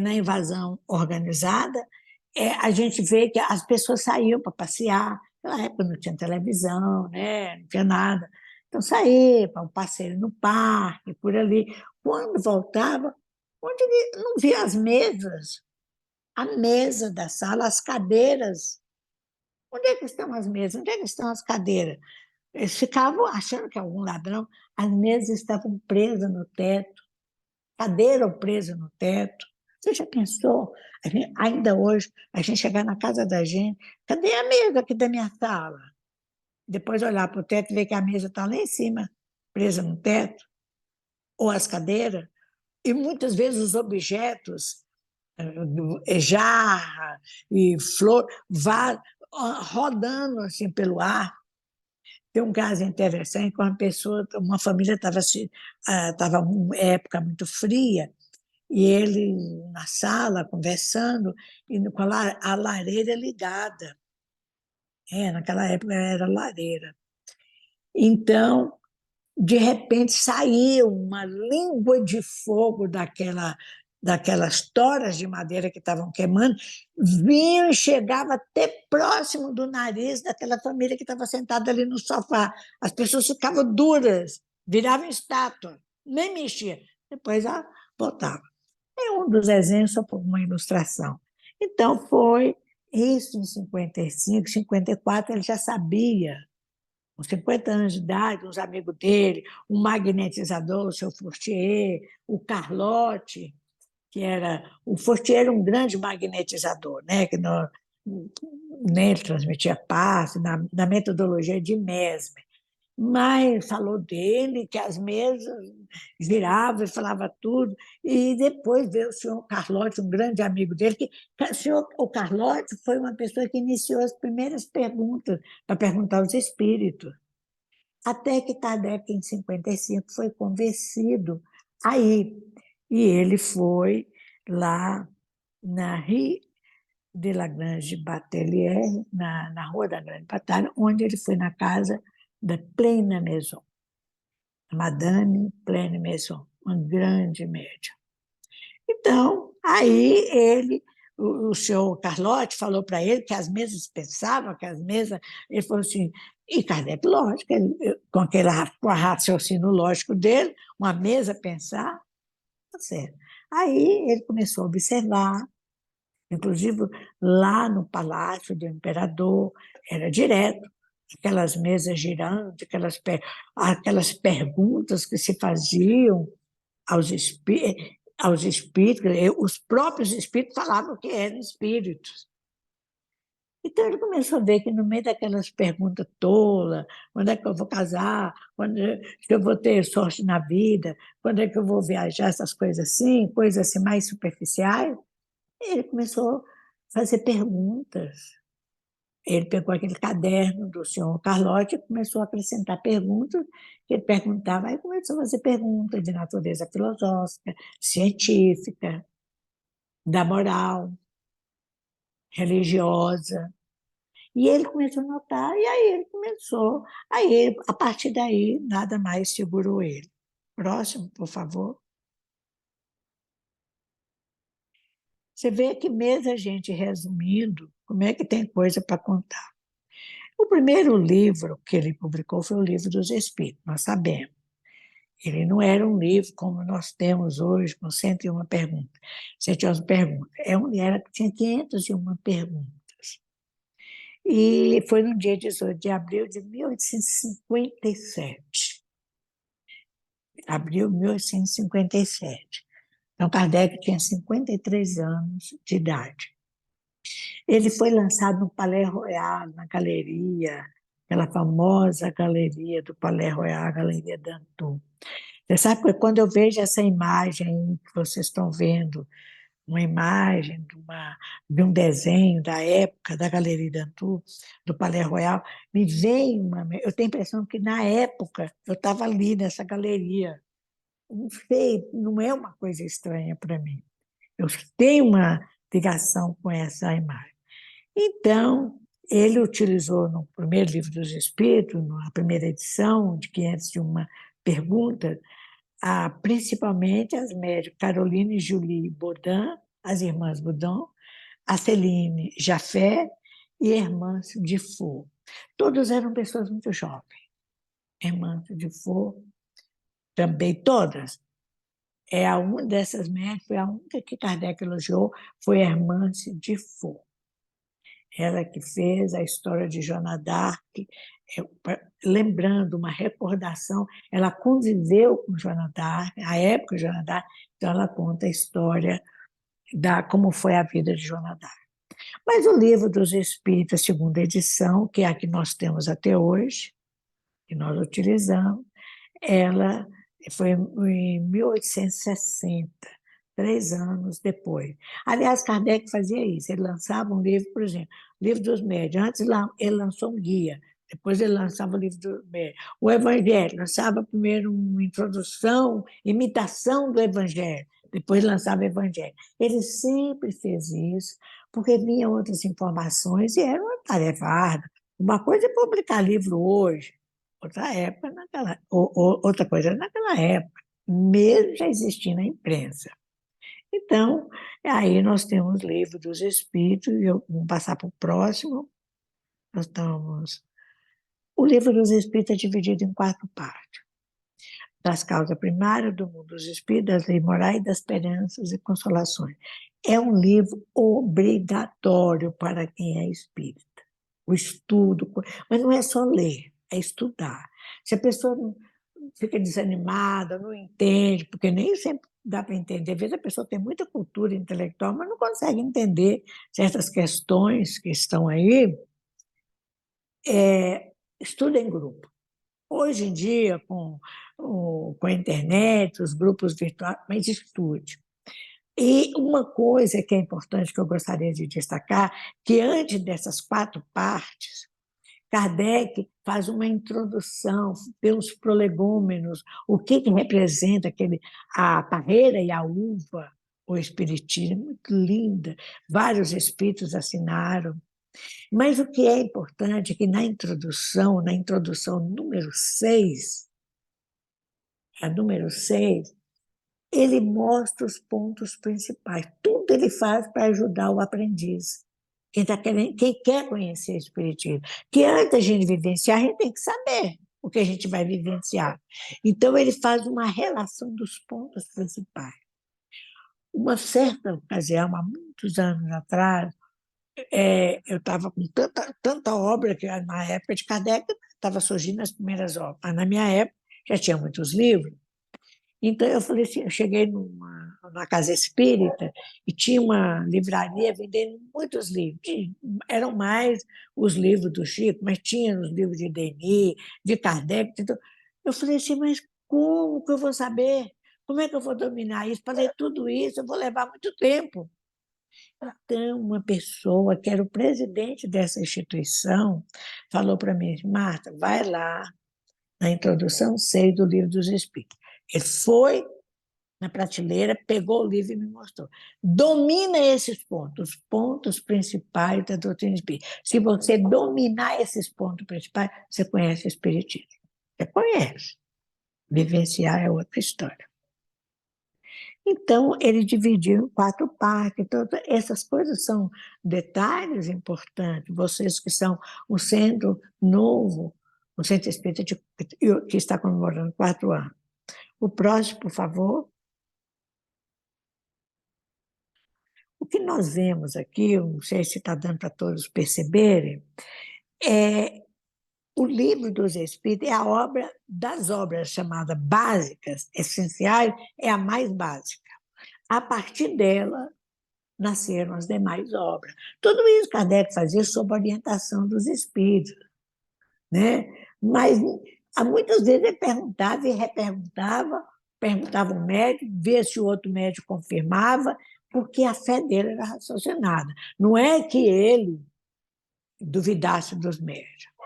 na invasão organizada, a gente vê que as pessoas saíam para passear. Naquela época não tinha televisão, né? Não tinha nada. Então, saía para um passeio no parque, por ali. Quando voltava, onde ele não via as mesas, a mesa da sala, as cadeiras. Onde é que estão as mesas? Onde é que estão as cadeiras? Eles ficavam achando que algum ladrão, as mesas estavam presas no teto, cadeira presa no teto. Você já pensou? Ainda hoje, a gente chegar na casa da gente, cadê a mesa aqui da minha sala? Depois olhar para o teto e ver que a mesa está lá em cima, presa no teto, ou as cadeiras, e muitas vezes os objetos, jarra e flor, rodando assim pelo ar. Tem um caso interessante com uma família estava uma época muito fria, e ele na sala, conversando, e com a lareira ligada. Naquela época era lareira. Então, de repente, saiu uma língua de fogo daquelas toras de madeira que estavam queimando, vinha e chegava até próximo do nariz daquela família que estava sentada ali no sofá. As pessoas ficavam duras, viravam estátua, nem mexia. Depois voltava. É um dos exemplos, só por uma ilustração. Então, foi isso em 55, 54, ele já sabia, com 50 anos de idade, uns amigos dele, um magnetizador, o seu Fortier, o Carlotti, que era... O Fortier era um grande magnetizador, né? Ele transmitia passe, na metodologia de Mesmer. Mas falou dele, que as mesas viravam e falava tudo. E depois veio o senhor Carlotti, um grande amigo dele, que o Carlotti foi uma pessoa que iniciou as primeiras perguntas, para perguntar aos espíritos. Até que Kardec, em 55, foi convencido a ir. E ele foi lá na Rue de la Grande Batelière, na Rua da Grande Batalha, onde ele foi na casa da Pleine Maison, a Madame Pleine Maison, uma grande médium. Então, aí o senhor Carlotti falou para ele que as mesas pensavam, que as mesas... Ele falou assim, e Kardec, lógico, com aquele raciocínio lógico dele, uma mesa pensar, tá certo. Aí ele começou a observar, inclusive lá no Palácio do Imperador, era direto, aquelas mesas girando, aquelas perguntas que se faziam, aos espíritos, os próprios espíritos falavam que eram espíritos. Então ele começou a ver que no meio daquelas perguntas tolas, quando é que eu vou casar, quando é que eu vou ter sorte na vida, quando é que eu vou viajar, essas coisas assim mais superficiais, ele começou a fazer perguntas. Ele pegou aquele caderno do senhor Carlotti e começou a acrescentar perguntas, que ele perguntava, aí começou a fazer perguntas de natureza filosófica, científica, da moral, religiosa. E ele começou a notar, e a partir daí, nada mais segurou ele. Próximo, por favor. Você vê que mesmo a gente resumindo, como é que tem coisa para contar. O primeiro livro que ele publicou foi o Livro dos Espíritos, nós sabemos. Ele não era um livro como nós temos hoje, com 101 perguntas. 111 perguntas. Tinha 501 perguntas. E foi no dia 18 de abril de 1857. Abril de 1857. Então, Kardec tinha 53 anos de idade. Ele foi lançado no Palais Royal, na galeria, aquela famosa galeria do Palais Royal, a Galeria Danton. Você sabe que quando eu vejo essa imagem que vocês estão vendo, uma imagem de um desenho da época da Galeria Danton, do Palais Royal, eu tenho a impressão que na época eu estava ali nessa galeria. Não sei, não é uma coisa estranha para mim. Eu tenho uma ligação com essa imagem. Então, ele utilizou no primeiro Livro dos Espíritos, na primeira edição, de 501 perguntas, principalmente as médicas Caroline Julie Baudin, as irmãs Baudin, a Céline Jaffé e Hermance Dufour. Todas eram pessoas muito jovens. Hermance Dufour também, todas. Uma dessas médicas, foi a única que Kardec elogiou, foi Hermance Dufour. Ela que fez a história de Joana d'Arc, lembrando uma recordação, ela conviveu com Joana d'Arc, a época de Joana d'Arc, então ela conta a história como foi a vida de Joana d'Arc. Mas o Livro dos Espíritos, a segunda edição, que é a que nós temos até hoje, que nós utilizamos, ela foi em 1860, 3 anos depois. Aliás, Kardec fazia isso, ele lançava um livro, por exemplo, Livro dos Médiuns. Antes ele lançou um guia, depois ele lançava o Livro dos Médiuns. O Evangelho, lançava primeiro uma introdução, imitação do Evangelho, depois lançava o Evangelho. Ele sempre fez isso, porque vinham outras informações e era uma tarefa árdua. Uma coisa é publicar livro hoje, outra coisa naquela época, mesmo já existindo a imprensa. Então, aí nós temos o Livro dos Espíritos, e vamos passar para o próximo. O Livro dos Espíritos é dividido em 4 partes. Das causas primárias, do mundo dos espíritos, das leis morais, das esperanças e consolações. É um livro obrigatório para quem é espírita. O estudo, mas não é só ler, é estudar. Se a pessoa não fica desanimada, não entende, porque nem sempre dá para entender. Às vezes a pessoa tem muita cultura intelectual, mas não consegue entender certas questões que estão aí. Estuda em grupo. Hoje em dia, com a internet, os grupos virtuais, mas estude. E uma coisa que é importante, que eu gostaria de destacar, que antes dessas 4 partes, Kardec faz uma introdução, tem os prolegômenos, o que representa a parreira e a uva, o espiritismo, muito linda. Vários espíritos assinaram. Mas o que é importante é que na introdução número 6, a número 6, ele mostra os pontos principais. Tudo ele faz para ajudar o aprendiz. Quem quer conhecer o Espiritismo. Que antes da gente vivenciar, a gente tem que saber o que a gente vai vivenciar. Então, ele faz uma relação dos pontos principais. Uma certa ocasião, há muitos anos atrás, eu estava com tanta obra que na época de Kardec estava surgindo as primeiras obras. Mas na minha época já tinha muitos livros. Então, eu falei assim, eu cheguei numa casa espírita e tinha uma livraria vendendo muitos livros. Eram mais os livros do Chico, mas tinha os livros de Denis, de Kardec. Então, eu falei assim, mas como que eu vou saber? Como é que eu vou dominar isso? Para ler tudo isso, eu vou levar muito tempo. Então, uma pessoa que era o presidente dessa instituição falou para mim, Marta, vai lá na introdução 6 do Livro dos Espíritos. Ele foi na prateleira, pegou o livro e me mostrou. Domina esses pontos, os pontos principais da doutrina espírita. Se você dominar esses pontos principais, você conhece o Espiritismo. Você conhece. Vivenciar é outra história. Então, ele dividiu em 4 partes. Então, essas coisas são detalhes importantes. Vocês que são um centro novo, um centro espírita que está comemorando 4 anos. O próximo, por favor. O que nós vemos aqui, eu não sei se está dando para todos perceberem, é o Livro dos Espíritos é a obra das obras chamadas básicas, essenciais, é a mais básica. A partir dela, nasceram as demais obras. Tudo isso Kardec fazia sob orientação dos espíritos, né? Mas muitas vezes ele perguntava e reperguntava, perguntava ao médico, via se o outro médico confirmava, porque a fé dele era raciocinada. Não é que ele duvidasse dos médicos.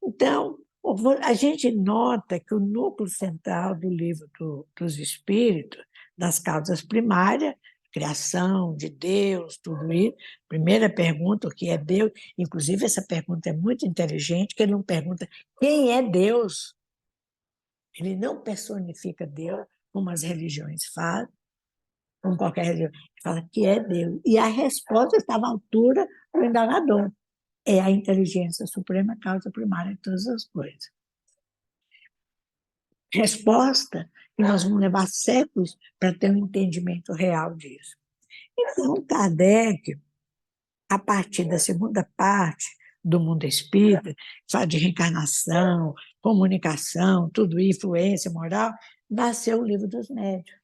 Então, a gente nota que o núcleo central do livro dos Espíritos, das causas primárias, criação de Deus, tudo isso. Primeira pergunta, o que é Deus? Inclusive, essa pergunta é muito inteligente, que ele não pergunta quem é Deus. Ele não personifica Deus, como as religiões fazem, como qualquer religião. Ele fala que é Deus. E a resposta estava à altura do indagador. É a inteligência suprema, causa primária de todas as coisas. Resposta que nós vamos levar séculos para ter um entendimento real disso. Então, Kardec, a partir da segunda parte do mundo espírita, fala de reencarnação, comunicação, tudo, influência moral, nasceu o Livro dos Médiuns.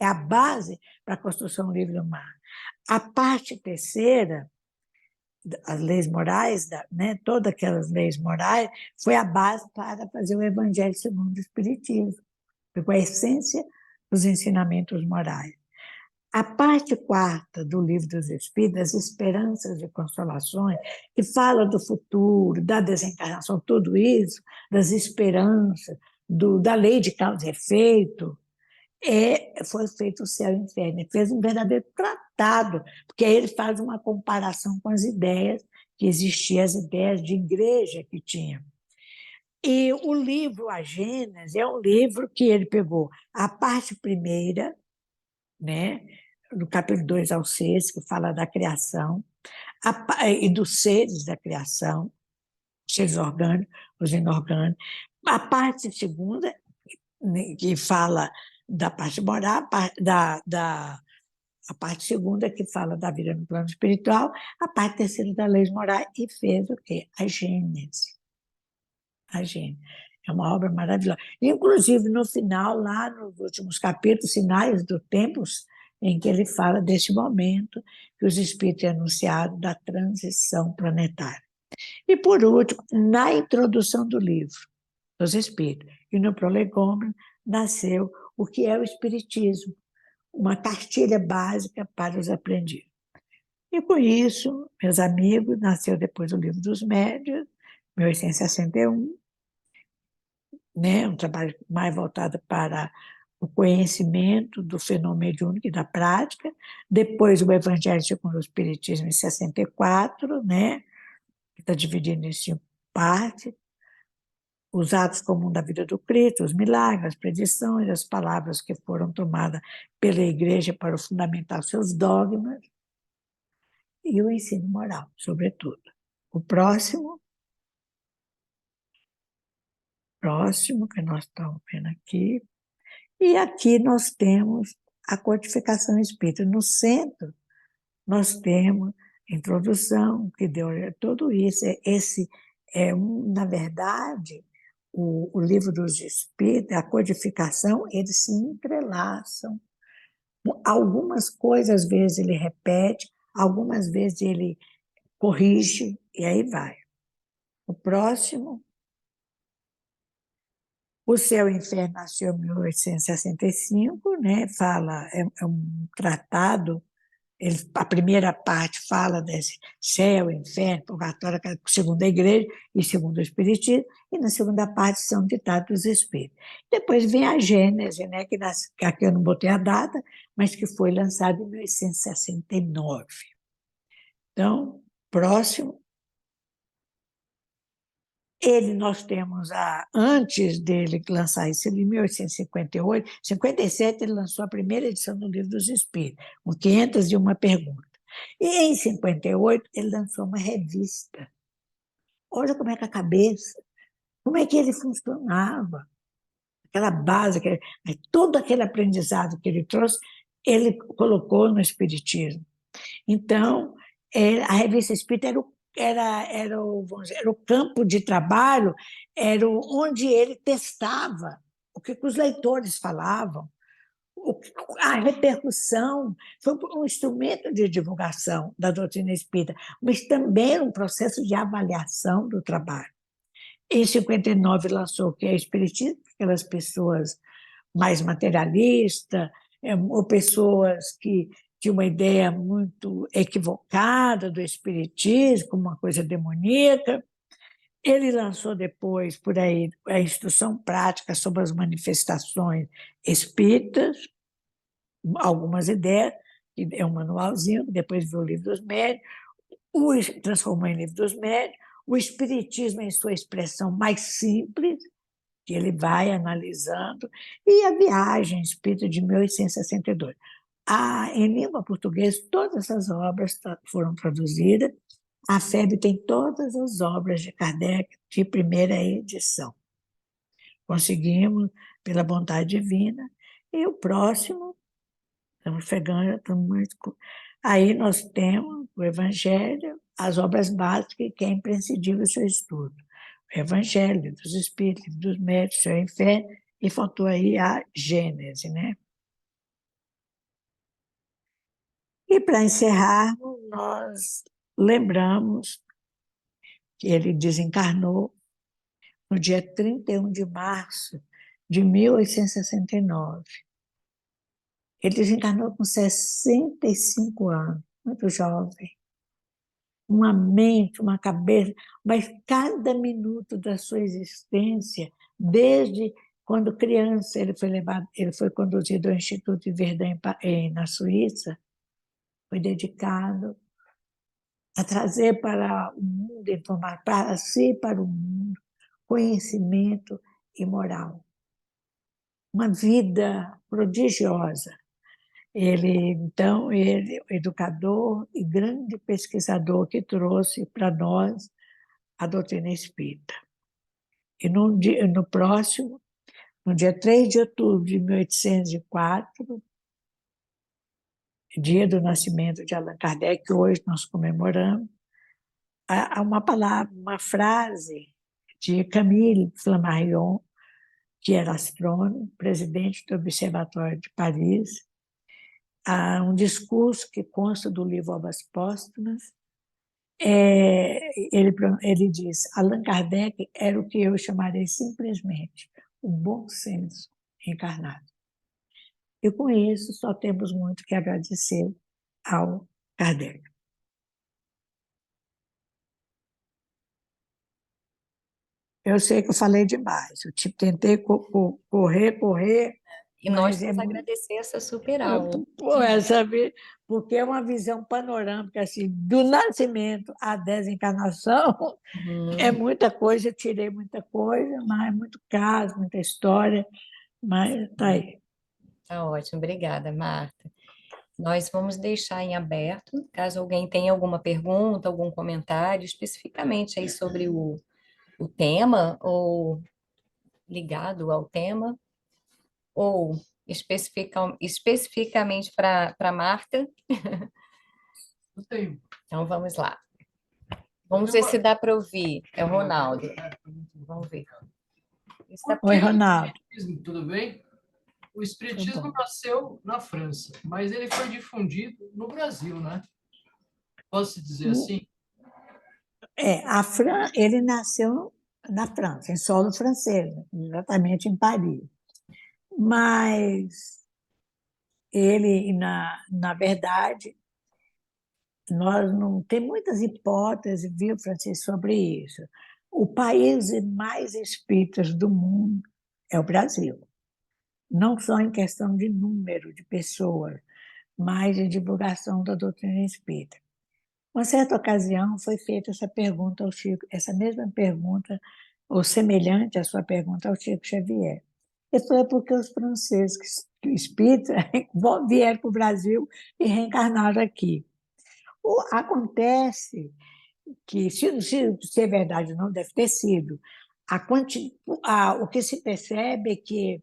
É a base para a construção do livro do mar. A parte terceira, as leis morais, né, todas aquelas leis morais, foi a base para fazer o Evangelho segundo o Espiritismo, com a essência dos ensinamentos morais. A parte quarta do Livro dos Espíritos, das esperanças e consolações, que fala do futuro, da desencarnação, tudo isso, das esperanças, da lei de causa e efeito, foi feito o Céu e o Inferno. Ele fez um verdadeiro tratado, porque aí ele faz uma comparação com as ideias que existiam, as ideias de igreja que tinha. E o livro A Gênese é um livro que ele pegou a parte primeira, né, do capítulo 2 ao 6, que fala da criação, e dos seres da criação, os seres orgânicos, os inorgânicos. A parte segunda, que fala da parte moral, a parte segunda que fala da vida no plano espiritual, a parte terceira das leis morais, e fez o quê? A Gênese. A Gênese. É uma obra maravilhosa. Inclusive, no final, lá nos últimos capítulos, Sinais do Tempos, em que ele fala deste momento que os espíritos têm anunciado da transição planetária. E, por último, na introdução do livro dos Espíritos e no Prolegômeno, nasceu o que é o Espiritismo, uma cartilha básica para os aprendizes. E, com isso, meus amigos, nasceu depois o Livro dos Médiuns, 1861, né? Um trabalho mais voltado para o conhecimento do fenômeno mediúnico e da prática. Depois, o Evangelho segundo o Espiritismo, em 64, né? Que está dividido em 5 partes. Os atos comuns da vida do Cristo, os milagres, as predições, as palavras que foram tomadas pela Igreja para fundamentar seus dogmas, e o ensino moral, sobretudo. O próximo, que nós estamos vendo aqui, e aqui nós temos a codificação espírita. No centro, nós temos a introdução, que deu tudo isso. Esse na verdade, o livro dos Espíritos, a codificação, eles se entrelaçam. Algumas coisas, às vezes, ele repete, algumas vezes ele corrige, e aí vai. O próximo, O Céu e o Inferno nasceu em 1865, né? Fala, é um tratado. A primeira parte fala desse céu, inferno, purgatório, segundo a igreja e segundo o Espiritismo, e na segunda parte são ditados dos Espíritos. Depois vem a Gênese, né, que aqui eu não botei a data, mas que foi lançada em 1869. Então, próximo. Nós temos, antes dele lançar isso, em 1858, 57, ele lançou a primeira edição do Livro dos Espíritos, com 501 perguntas. E em 58, ele lançou uma revista. Olha como é que a cabeça, como é que ele funcionava, aquela base, todo aquele aprendizado que ele trouxe, ele colocou no Espiritismo. Então, a revista Espírita vamos dizer, era o campo de trabalho, era onde ele testava o que os leitores falavam, a repercussão. Foi um instrumento de divulgação da doutrina espírita, mas também um processo de avaliação do trabalho. Em 59 lançou o que é Espiritismo, aquelas pessoas mais materialistas, ou pessoas que tinham uma ideia muito equivocada do espiritismo, como uma coisa demoníaca. Ele lançou depois, por aí, a Instrução Prática sobre as Manifestações Espíritas, algumas ideias, que é um manualzinho, depois veio o Livro dos Médiuns, transformou em Livro dos Médiuns, o Espiritismo em sua expressão mais simples, que ele vai analisando, e a Viagem Espírita de 1862. Em língua portuguesa, todas essas obras foram traduzidas. A FEB tem todas as obras de Kardec de primeira edição. Conseguimos, pela vontade divina. E o próximo, estamos chegando, aí nós temos o Evangelho, as obras básicas, que é imprescindível o seu estudo. O Evangelho dos Espíritos, dos Médiuns, o Céu e o Inferno, e faltou aí a Gênese, né? E, para encerrarmos, nós lembramos que ele desencarnou no dia 31 de março de 1869. Ele desencarnou com 65 anos, muito jovem. Uma mente, uma cabeça, mas cada minuto da sua existência, desde quando criança, ele foi conduzido ao Instituto de Verdun na Suíça, foi dedicado a trazer para o mundo, informar para si e para o mundo, conhecimento e moral. Uma vida prodigiosa. Então, ele, educador e grande pesquisador que trouxe para nós a doutrina espírita. E no próximo, no dia 3 de outubro de 1804, dia do nascimento de Allan Kardec, que hoje nós comemoramos, há uma palavra, uma frase de Camille Flammarion, que era astrônomo, presidente do Observatório de Paris, há um discurso que consta do livro Obras Póstumas. Ele diz: Allan Kardec era o que eu chamarei simplesmente o bom senso encarnado. E com isso só temos muito que agradecer ao Kardec. Eu sei que eu falei demais, eu tentei correr, E nós mas é temos a muito. agradecer essa super aula. Sabe? Porque é uma visão panorâmica assim, do nascimento à desencarnação. É muita coisa, eu tirei muita coisa, mas muito caso, muita história, mas está aí. Tá ótimo, obrigada, Marta. Nós vamos deixar em aberto, caso alguém tenha alguma pergunta, algum comentário, especificamente aí sobre o tema, ou ligado ao tema, ou especificamente para Marta. Então, vamos lá. Vamos ver se dá para ouvir. É o Ronaldo. Vamos ver. Oi, Ronaldo. Tudo bem? O espiritismo Tudo bom. nasceu na França, mas ele foi difundido no Brasil, né? Posso dizer assim? Ele nasceu na França, em solo francês, exatamente em Paris. Mas ele, na verdade, nós não tem muitas hipóteses, viu, Francisco, sobre isso. O país mais espíritas do mundo é o Brasil. Não só em questão de número de pessoas, mas de divulgação da doutrina espírita. Uma certa ocasião foi feita essa pergunta ao Chico, essa mesma pergunta, ou semelhante à sua pergunta ao Chico Xavier. Isso é porque os franceses espíritas vieram para o Brasil e reencarnaram aqui. Acontece que, se é verdade, não deve ter sido, o que se percebe é que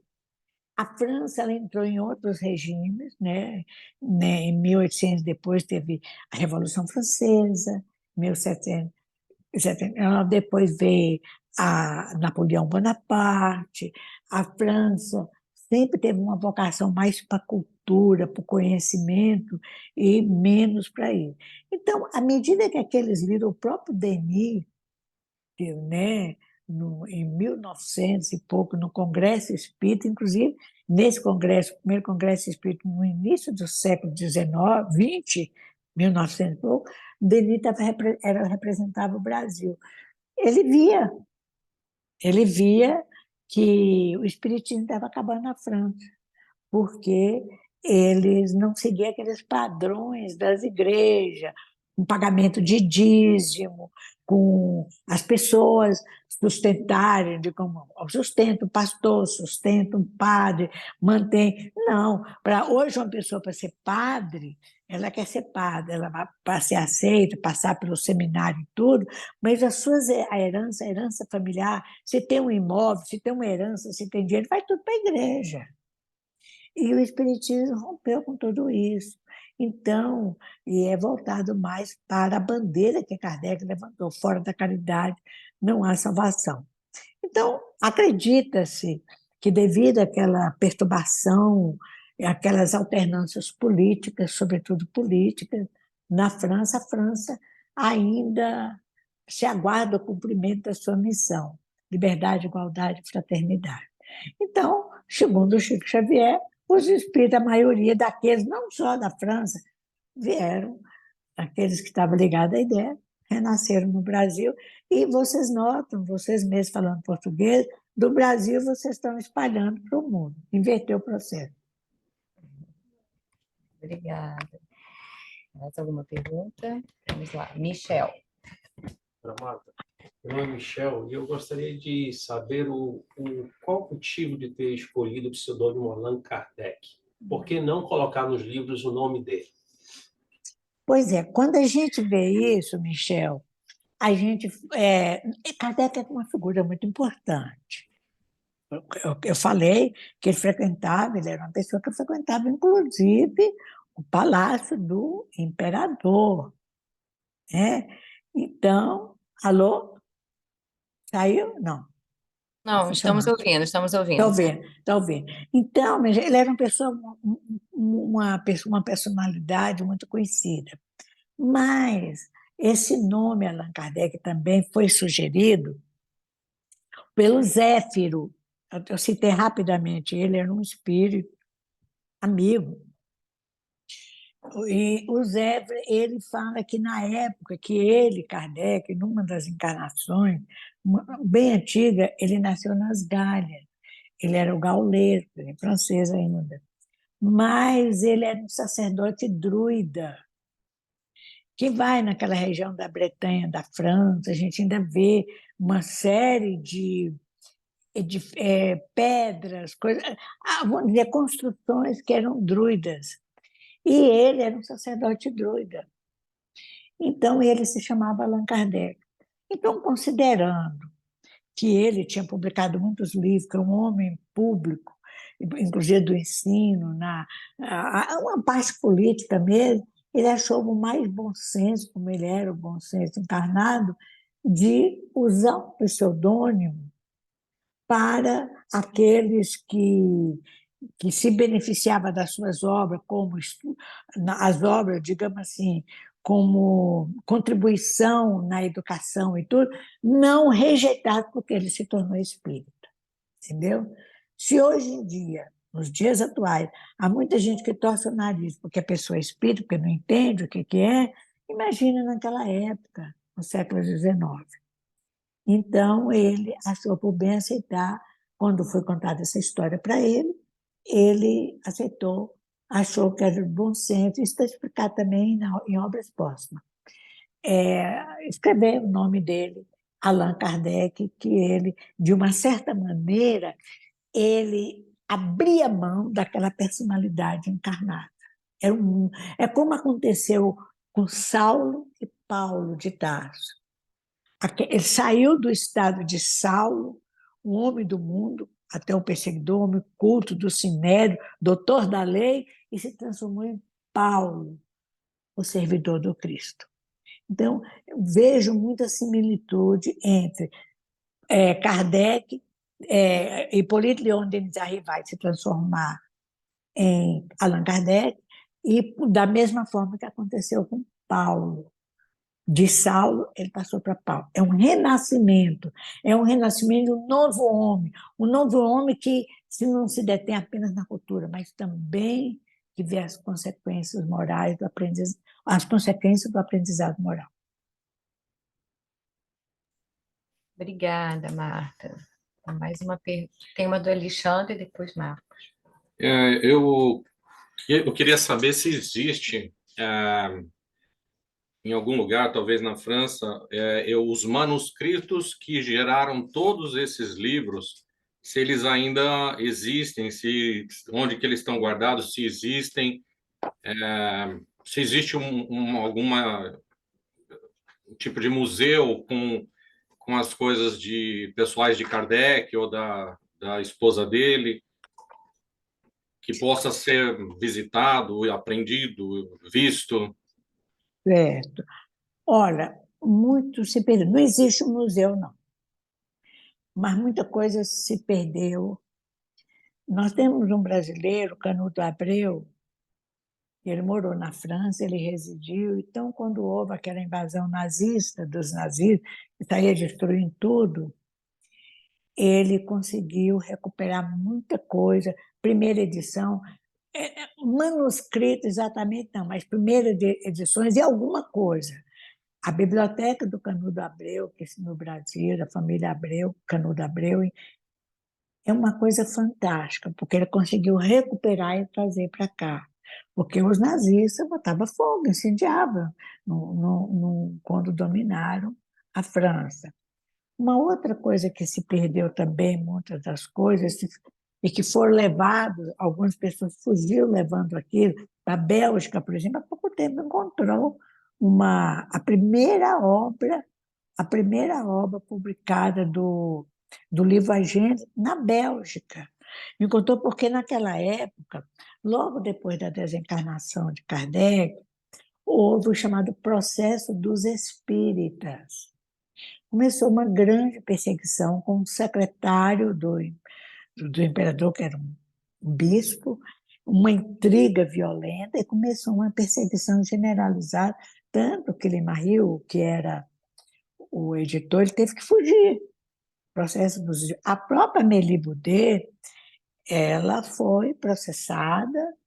a França ela entrou em outros regimes, né? Em 1800, depois teve a Revolução Francesa, 1700, depois veio a Napoleão Bonaparte. A França sempre teve uma vocação mais para a cultura, para o conhecimento e menos para isso. Então, à medida que aqueles viram o próprio Denis, né, em 1900 e pouco, no Congresso Espírita, inclusive, nesse congresso, o primeiro Congresso Espírita, no início do século XIX, 20, 1900 e pouco, Denis representava o Brasil. Ele via, ele via que o espiritismo estava acabando na França, porque eles não seguiam aqueles padrões das igrejas, com pagamento de dízimo, com as pessoas sustentarem, de como sustenta o pastor, sustenta um padre, mantém. Não, hoje uma pessoa para ser padre, ela quer ser padre, ela vai para ser aceita, passar pelo seminário e tudo, mas a herança familiar, se tem um imóvel, se tem uma herança, se tem dinheiro, vai tudo para a igreja. E o Espiritismo rompeu com tudo isso. Então, e é voltado mais para a bandeira que Kardec levantou: fora da caridade não há salvação. Então, acredita-se que, devido àquela perturbação, aquelas alternâncias políticas, sobretudo políticas, na França, a França ainda se aguarda o cumprimento da sua missão: liberdade, igualdade e fraternidade. Então, segundo o Chico Xavier, os espíritos, a maioria daqueles, não só da França, vieram, aqueles que estavam ligados à ideia, renasceram no Brasil. E vocês notam, vocês mesmos falando português, do Brasil vocês estão espalhando para o mundo. Inverteu o processo. Obrigada. Mais alguma pergunta? Vamos lá. Michel. Marta, meu nome é Michel e eu gostaria de saber qual o motivo de ter escolhido o pseudônimo Allan Kardec. Por que não colocar nos livros o nome dele? Pois é, quando a gente vê isso, Michel, Kardec é uma figura muito importante. Eu falei que ele era uma pessoa que frequentava, inclusive, o palácio do imperador, né? Então, alô? Saiu? Não. Não, estamos ouvindo, estamos ouvindo. Está ouvindo. Então, ele era uma pessoa, uma personalidade muito conhecida. Mas esse nome, Allan Kardec, também foi sugerido pelo Zéfiro. Eu citei rapidamente, ele era um espírito amigo. E o Zéfiro, ele fala que, na época que ele, Kardec, numa das encarnações, bem antiga, ele nasceu nas Galhas. Ele era o gauleiro, em francês ainda. Mas ele era um sacerdote druida, que vai naquela região da Bretanha, da França. A gente ainda vê uma série de pedras, coisas, vamos dizer, construções que eram druidas. E ele era um sacerdote druida. Então, ele se chamava Allan Kardec. Então, considerando que ele tinha publicado muitos livros, que é um homem público, inclusive do ensino, uma parte política mesmo, ele achou o mais bom senso, como ele era o bom senso encarnado, de usar um pseudônimo para aqueles que se beneficiavam das suas obras, como as obras, digamos assim, como contribuição na educação e tudo, não rejeitado porque ele se tornou espírita, entendeu? Se hoje em dia, nos dias atuais, há muita gente que torce o nariz porque a pessoa é espírita, porque não entende o que é, imagina naquela época, no século XIX. Então, ele achou por bem aceitar, quando foi contada essa história para ele aceitou, achou que era de bom senso, isso está explicado também em obras póstumas. Escrever o nome dele, Allan Kardec, que ele, de uma certa maneira, ele abria mão daquela personalidade encarnada. É como aconteceu com Saulo e Paulo de Tarso. Ele saiu do estado de Saulo, um homem do mundo, até um perseguidor, homem culto do sinédrio, doutor da lei, e se transformou em Paulo, o servidor do Cristo. Então, eu vejo muita similitude entre Kardec, Hippolyte Léon Denis vai se transformar em Allan Kardec, e da mesma forma que aconteceu com Paulo. De Saulo, ele passou para Paulo. É um renascimento de um novo homem que se não se detém apenas na cultura, mas também que vê as consequências morais do aprendizado, as consequências do aprendizado moral. Obrigada, Marta. Mais uma pergunta. Tem uma do Alexandre e depois Marcos. Eu queria saber se existe, em algum lugar, talvez na França, os manuscritos que geraram todos esses livros, se eles ainda existem, onde que eles estão guardados, se existem, se existe alguma tipo de museu com as coisas de pessoais de Kardec ou da esposa dele, que possa ser visitado, aprendido, visto. Certo. Olha, muito se perdeu. Não existe um museu, não. Mas muita coisa se perdeu. Nós temos um brasileiro, Canuto Abreu, ele morou na França, ele residiu. Então, quando houve aquela invasão nazista, dos nazistas, que saía destruindo tudo, ele conseguiu recuperar muita coisa. Primeira edição, manuscrito exatamente não, mas primeiras edições e alguma coisa. A biblioteca do Canudo Abreu, que no Brasil, da família Abreu, Canudo Abreu, é uma coisa fantástica, porque ele conseguiu recuperar e trazer para cá. Porque os nazistas botavam fogo, incendiavam quando dominaram a França. Uma outra coisa que se perdeu também, muitas das coisas, e que foram levados, algumas pessoas fugiram levando aquilo. A Bélgica, por exemplo, há pouco tempo encontrou a primeira obra publicada do livro A Gênese na Bélgica. Encontrou porque, naquela época, logo depois da desencarnação de Kardec, houve o chamado processo dos espíritas. Começou uma grande perseguição com o secretário do imperador, que era um bispo, uma intriga violenta, e começou uma perseguição generalizada, tanto que Lemariu, que era o editor, ele teve que fugir. A própria Amélie Boudet, ela foi processada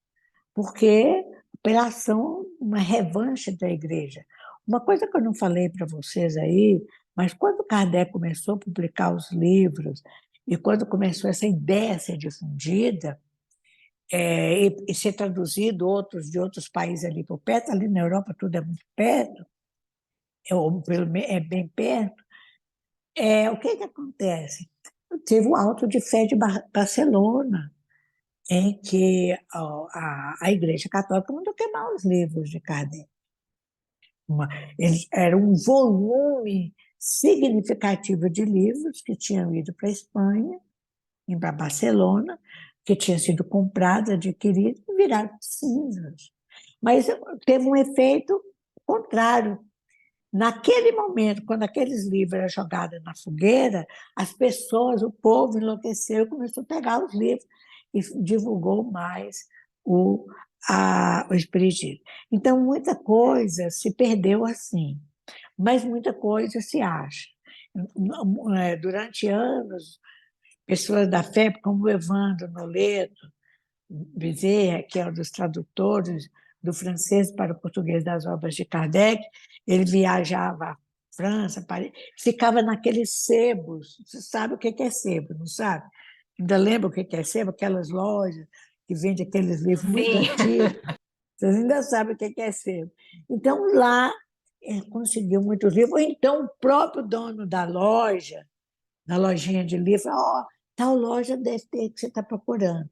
porque pela ação, uma revanche da igreja. Uma coisa que eu não falei para vocês aí, mas quando Kardec começou a publicar os livros e quando começou essa ideia a ser difundida e ser traduzido de outros países ali por perto, ali na Europa tudo é muito perto, é bem perto, o que acontece? Teve o Auto de Fé de Barcelona, em que a Igreja Católica mandou queimar os livros de Kardec. Era um volume significativo de livros que tinham ido para a Espanha, para Barcelona, que tinham sido comprados, adquiridos e viraram cinzas. Mas teve um efeito contrário. Naquele momento, quando aqueles livros eram jogados na fogueira, as pessoas, o povo enlouqueceu, começou a pegar os livros e divulgou mais o, o espiritismo. Então, muita coisa se perdeu assim, mas muita coisa se acha. Durante anos, pessoas da fé, como o Evandro Noleto Bezerra, que é um dos tradutores do francês para o português das obras de Kardec, ele viajava à França, Paris, ficava naqueles sebos. Você sabe o que é sebo, não sabe? Ainda lembra o que é sebo? Aquelas lojas que vendem aqueles livros muito antigos. Vocês ainda sabem o que é sebo. Então, lá, conseguiu muitos livros. Ou então, o próprio dono da loja, na lojinha de livro, ó, tal loja deve ter que você está procurando.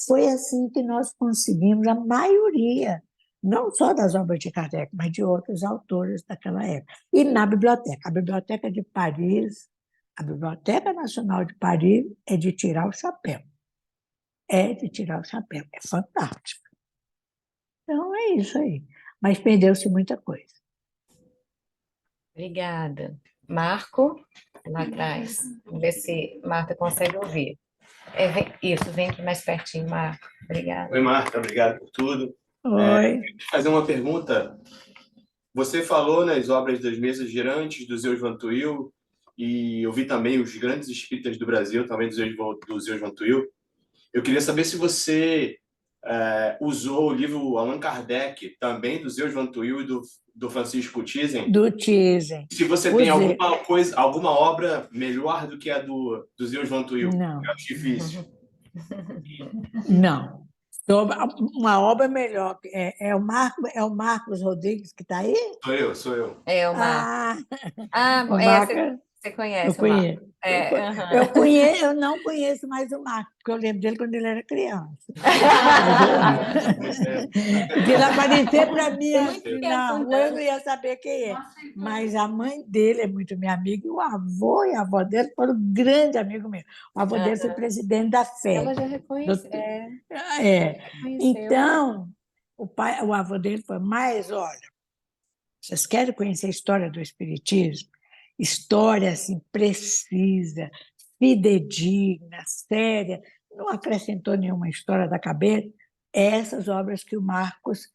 Foi assim que nós conseguimos a maioria, não só das obras de Kardec, mas de outros autores daquela época. E na biblioteca. A Biblioteca de Paris, a Biblioteca Nacional de Paris é de tirar o chapéu. É de tirar o chapéu. É fantástico. Então, é isso aí. Mas perdeu-se muita coisa. Obrigada. Marco, lá atrás. Vamos ver se Marta consegue ouvir. Isso, vem aqui mais pertinho, Marco. Obrigada. Oi, Marta, obrigado por tudo. Oi. Fazer uma pergunta. Você falou nas obras das mesas girantes do Zeus Van Tuyl, e eu vi também os grandes espíritas do Brasil, também do Zeus Van Tuyl. Eu queria saber se você usou o livro Allan Kardec, também do Zeus Van Tuyl e do Francisco Thyssen. Do Thyssen. Se você tem alguma obra melhor do que a do Zeus Van Tuyl. Não. Eu acho difícil. Não. Uma obra melhor. É o Marcos Rodrigues que está aí? Sou eu. É o Marco. O Marco, você conhece eu conheço. o Marco? Eu não conheço mais o Marco, porque eu lembro dele quando ele era criança. Porque ele aparecer para mim na rua, eu não ia saber quem é. Mas a mãe dele é muito minha amiga, e o avô e a avó dele foram grandes amigos meus. O avô dele foi presidente da FEB. Ela já reconheceu. Então, o avô dele foi, mas olha, vocês querem conhecer a história do Espiritismo? História assim, precisa, fidedigna, séria, não acrescentou nenhuma história da cabeça. Essas obras que o Marcos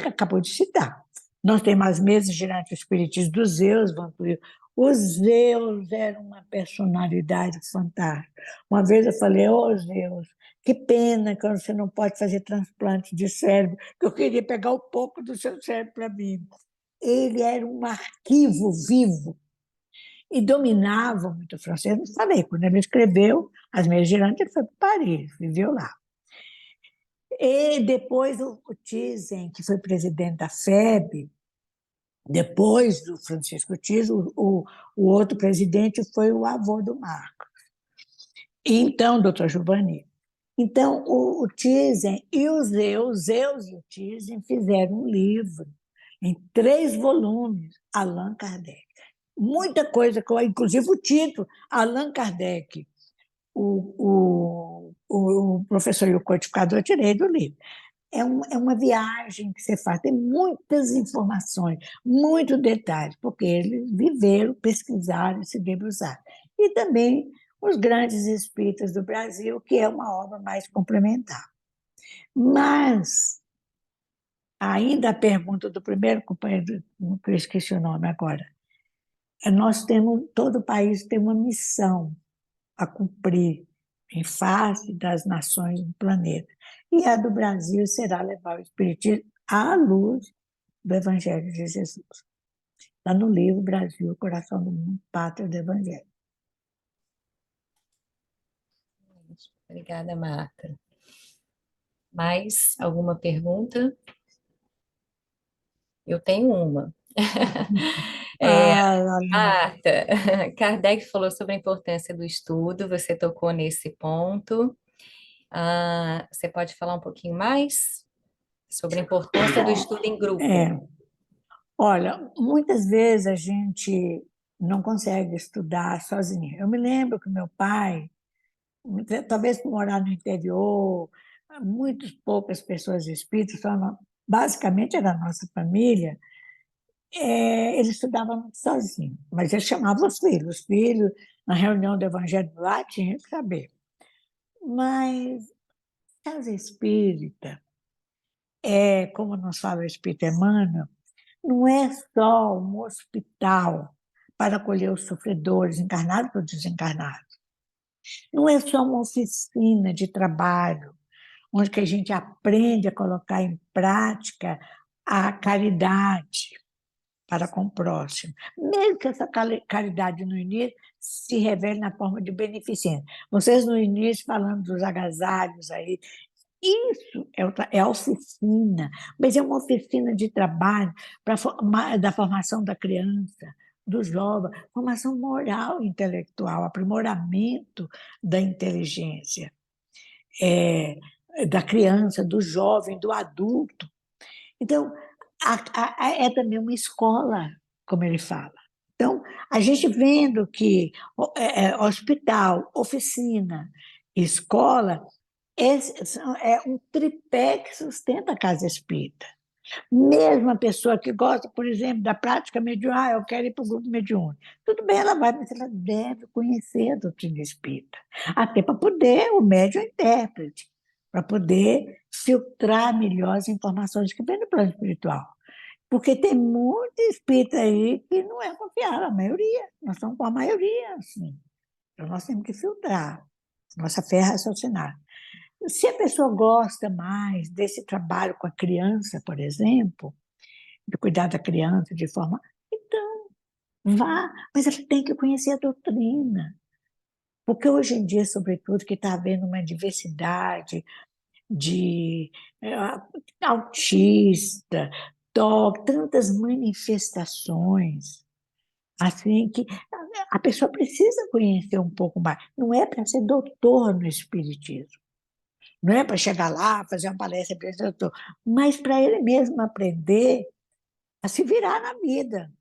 acabou de citar. Nós temos as mesas girantes do Espiritismo do Zeus Van Tuyl. O Zeus era uma personalidade fantástica. Uma vez eu falei, Zeus, que pena que você não pode fazer transplante de cérebro, que eu queria pegar um pouco do seu cérebro para mim. Ele era um arquivo vivo e dominava muito o francês. Não falei, quando ele escreveu As Mesas Girantes, ele foi para Paris, viveu lá. E depois o Thyssen, que foi presidente da FEB, depois do Francisco Thyssen, o outro presidente foi o avô do Marcos. Então, doutor Giovanni. Então, o Thyssen e o Zeus e o Thyssen fizeram um livro em 3 volumes, Allan Kardec. Muita coisa, inclusive o título, Allan Kardec, o professor e o codificador, eu tirei do livro. É uma viagem que você faz, tem muitas informações, muitos detalhes, porque eles viveram, pesquisaram, se debruçaram. E também os grandes espíritas do Brasil, que é uma obra mais complementar. Mas, ainda a pergunta do primeiro companheiro, que eu esqueci o nome agora, todo o país tem uma missão a cumprir em face das nações do planeta. E a do Brasil será levar o Espiritismo à luz do Evangelho de Jesus. Está no livro Brasil, Coração do Mundo, Pátria do Evangelho. Obrigada, Marta. Mais alguma pergunta? Eu tenho uma. Marta, Kardec falou sobre a importância do estudo, você tocou nesse ponto. Você pode falar um pouquinho mais sobre a importância do estudo em grupo? Olha, muitas vezes a gente não consegue estudar sozinho. Eu me lembro que meu pai, talvez por morar no interior, muito poucas pessoas espíritas, basicamente era a nossa família, ele estudava muito sozinho, mas ele chamava os filhos, na reunião do Evangelho lá, tinha que saber. Mas casa espírita, como nos fala o Espírito Emmanuel, não é só um hospital para acolher os sofredores, encarnados ou desencarnados. Não é só uma oficina de trabalho, onde que a gente aprende a colocar em prática a caridade para com o próximo. Mesmo que essa caridade no início se revele na forma de beneficência. Vocês no início falando dos agasalhos aí, isso é a oficina, mas é uma oficina de trabalho da formação da criança, do jovem, formação moral e intelectual, aprimoramento da inteligência, da criança, do jovem, do adulto. Então, é também uma escola, como ele fala. Então, a gente vendo que hospital, oficina, escola, é um tripé que sustenta a casa espírita. Mesmo a pessoa que gosta, por exemplo, da prática mediúnica, eu quero ir para o grupo mediúnico. Tudo bem, ela vai, mas ela deve conhecer a doutrina espírita. Até para poder, o médium é intérprete, para poder filtrar melhor as informações que vêm do plano espiritual. Porque tem muito espírita aí que não é confiável, a maioria. Nós estamos com a maioria, assim. Então, nós temos que filtrar. Nossa fé é raciocinar. Se a pessoa gosta mais desse trabalho com a criança, por exemplo, de cuidar da criança de forma... Então, vá, mas ela tem que conhecer a doutrina. Porque hoje em dia, sobretudo, que está havendo uma diversidade de autista, tantas manifestações, assim que a pessoa precisa conhecer um pouco mais. Não é para ser doutor no espiritismo. Não é para chegar lá, fazer uma palestra, mas para ele mesmo aprender a se virar na vida,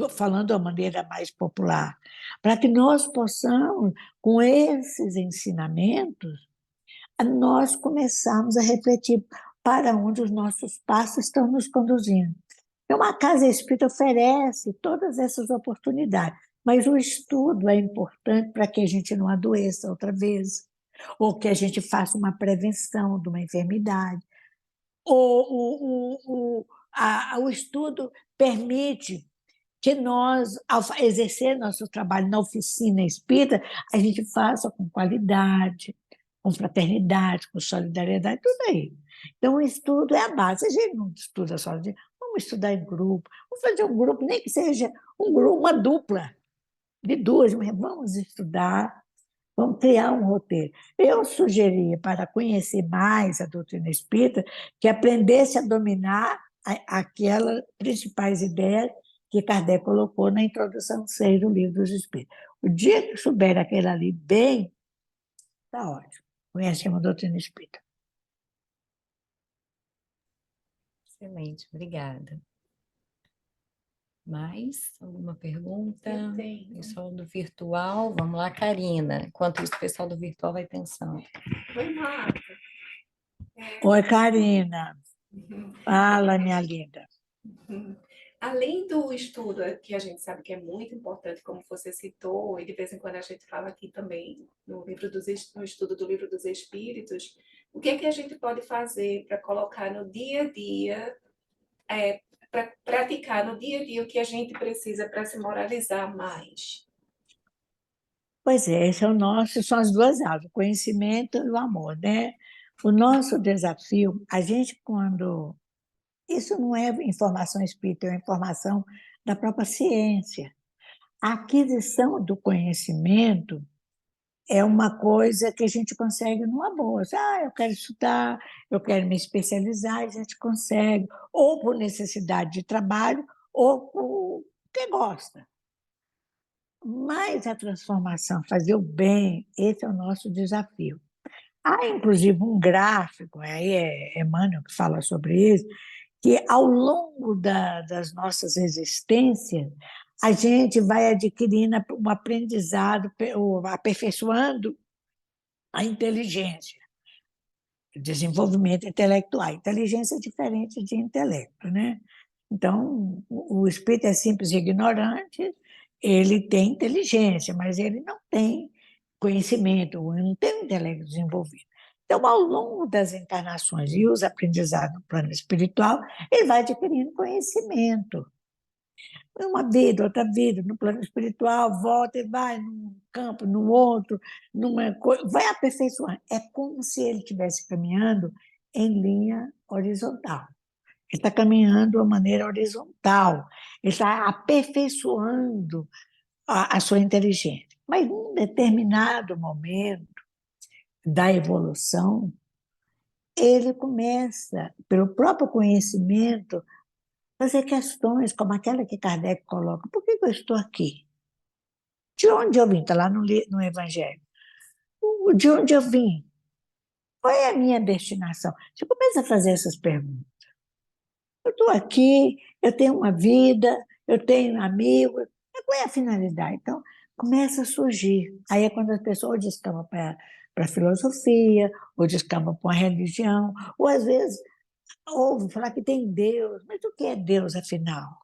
falando de uma maneira mais popular, para que nós possamos, com esses ensinamentos, nós começarmos a refletir para onde os nossos passos estão nos conduzindo. Então, a Casa Espírita oferece todas essas oportunidades, mas o estudo é importante para que a gente não adoeça outra vez, ou que a gente faça uma prevenção de uma enfermidade. O estudo permite que nós, ao exercer nosso trabalho na oficina espírita, a gente faça com qualidade, com fraternidade, com solidariedade, tudo aí. Então, o estudo é a base. A gente não estuda sozinho, vamos estudar em grupo, vamos fazer um grupo, nem que seja um grupo, uma dupla de duas, mas vamos estudar. Vamos criar um roteiro. Eu sugeria, para conhecer mais a doutrina espírita, que aprendesse a dominar aquelas principais ideias que Kardec colocou na introdução 6 do Livro dos Espíritos. O dia que souber aquele ali bem, está ótimo. Conhecemos a doutrina espírita. Excelente, obrigada. Mais alguma pergunta? Eu tenho. Pessoal do virtual, vamos lá, Karina. Enquanto isso, o pessoal do virtual vai pensando. Oi, Marta. Oi, Karina. Fala, minha linda. Além do estudo, que a gente sabe que é muito importante, como você citou, e de vez em quando a gente fala aqui também no estudo do Livro dos Espíritos, o que é que a gente pode fazer para colocar no dia a dia, para praticar no dia a dia o que a gente precisa para se moralizar mais? Pois é, esse é o nosso, são as duas áreas, o conhecimento e o amor, né? O nosso desafio, a gente quando... Isso não é informação espírita, é informação da própria ciência. A aquisição do conhecimento é uma coisa que a gente consegue numa boa. Eu quero estudar, eu quero me especializar, a gente consegue, ou por necessidade de trabalho, ou porque gosta. Mas a transformação, fazer o bem, esse é o nosso desafio. Há, inclusive, um gráfico, aí é Emmanuel que fala sobre isso, que ao longo das nossas existências, a gente vai adquirindo um aprendizado, aperfeiçoando a inteligência, o desenvolvimento intelectual. Inteligência é diferente de intelecto, né? Então, o espírito é simples e ignorante, ele tem inteligência, mas ele não tem conhecimento, ele não tem o intelecto desenvolvido. Então, ao longo das encarnações e os aprendizados no plano espiritual, ele vai adquirindo conhecimento. Uma vida, outra vida, no plano espiritual, volta e vai num campo, no outro, vai aperfeiçoando. É como se ele estivesse caminhando em linha horizontal. Ele está caminhando de uma maneira horizontal, ele está aperfeiçoando a sua inteligência. Mas, em um determinado momento da evolução, ele começa, pelo próprio conhecimento, fazer questões como aquela que Kardec coloca. Por que eu estou aqui? De onde eu vim? Está lá no Evangelho. De onde eu vim? Qual é a minha destinação? Você começa a fazer essas perguntas. Eu estou aqui, eu tenho uma vida, eu tenho amigos. Qual é a finalidade? Então, começa a surgir. Aí é quando as pessoas descambam para a filosofia, ou descambam para uma religião, ou às vezes ouvem falar que tem Deus. Mas o que é Deus, afinal?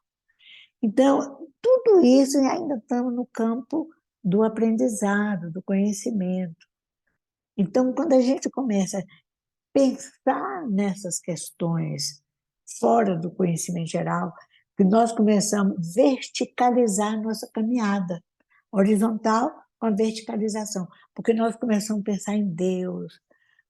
Então, tudo isso ainda estamos no campo do aprendizado, do conhecimento. Então, quando a gente começa a pensar nessas questões fora do conhecimento geral, que nós começamos a verticalizar nossa caminhada, horizontal com a verticalização, porque nós começamos a pensar em Deus,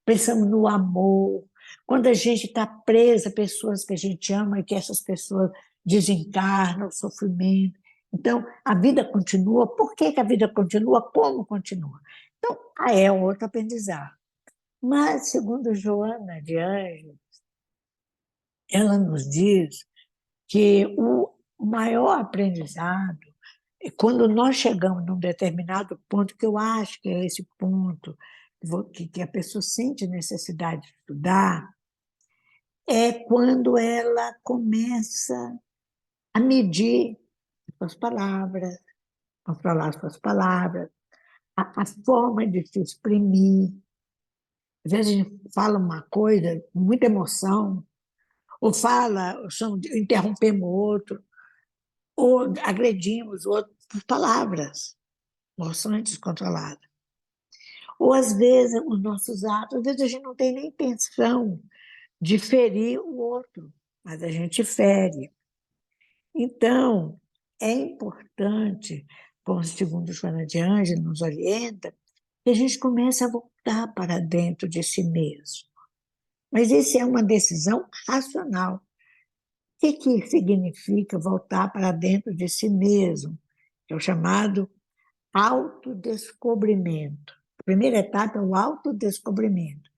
pensamos no amor. Quando a gente está presa a pessoas que a gente ama e que essas pessoas desencarnam, o sofrimento. Então, a vida continua. Por que a vida continua? Como continua? Então, é outro aprendizado. Mas, segundo Joana de Ângeles, ela nos diz que o maior aprendizado é quando nós chegamos num determinado ponto, que eu acho que é esse ponto que a pessoa sente necessidade de estudar, é quando ela começa a medir suas palavras, controlar suas palavras, a forma de se exprimir. Às vezes a gente fala uma coisa com muita emoção, ou interrompemos o outro, ou agredimos o outro por palavras, emoções descontroladas. Ou, às vezes, os nossos atos, às vezes a gente não tem nem intenção de ferir o outro, mas a gente fere. Então, é importante, como segundo Joana de Ângeles nos orienta, que a gente comece a voltar para dentro de si mesmo. Mas isso é uma decisão racional. O que significa voltar para dentro de si mesmo? É o chamado autodescobrimento. A primeira etapa é o autodescobrimento.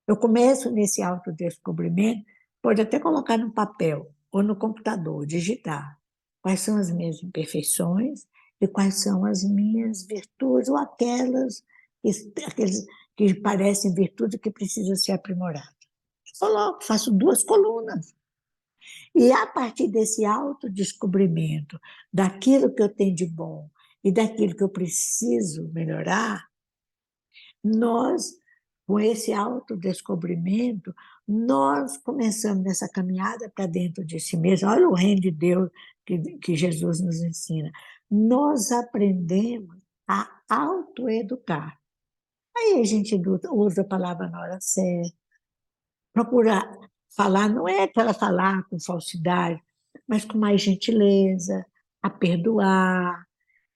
Eu começo nesse autodescobrimento, pode até colocar no papel ou no computador, digitar quais são as minhas imperfeições e quais são as minhas virtudes, ou aqueles que parecem virtudes que precisam ser aprimoradas. Eu coloco, faço 2 colunas. E a partir desse autodescobrimento, daquilo que eu tenho de bom e daquilo que eu preciso melhorar, nós, com esse autodescobrimento, nós começamos nessa caminhada para dentro de si mesmo. Olha o reino de Deus que Jesus nos ensina. Nós aprendemos a autoeducar. Aí a gente usa a palavra na hora certa, procura falar, não é aquela falar com falsidade, mas com mais gentileza, a perdoar.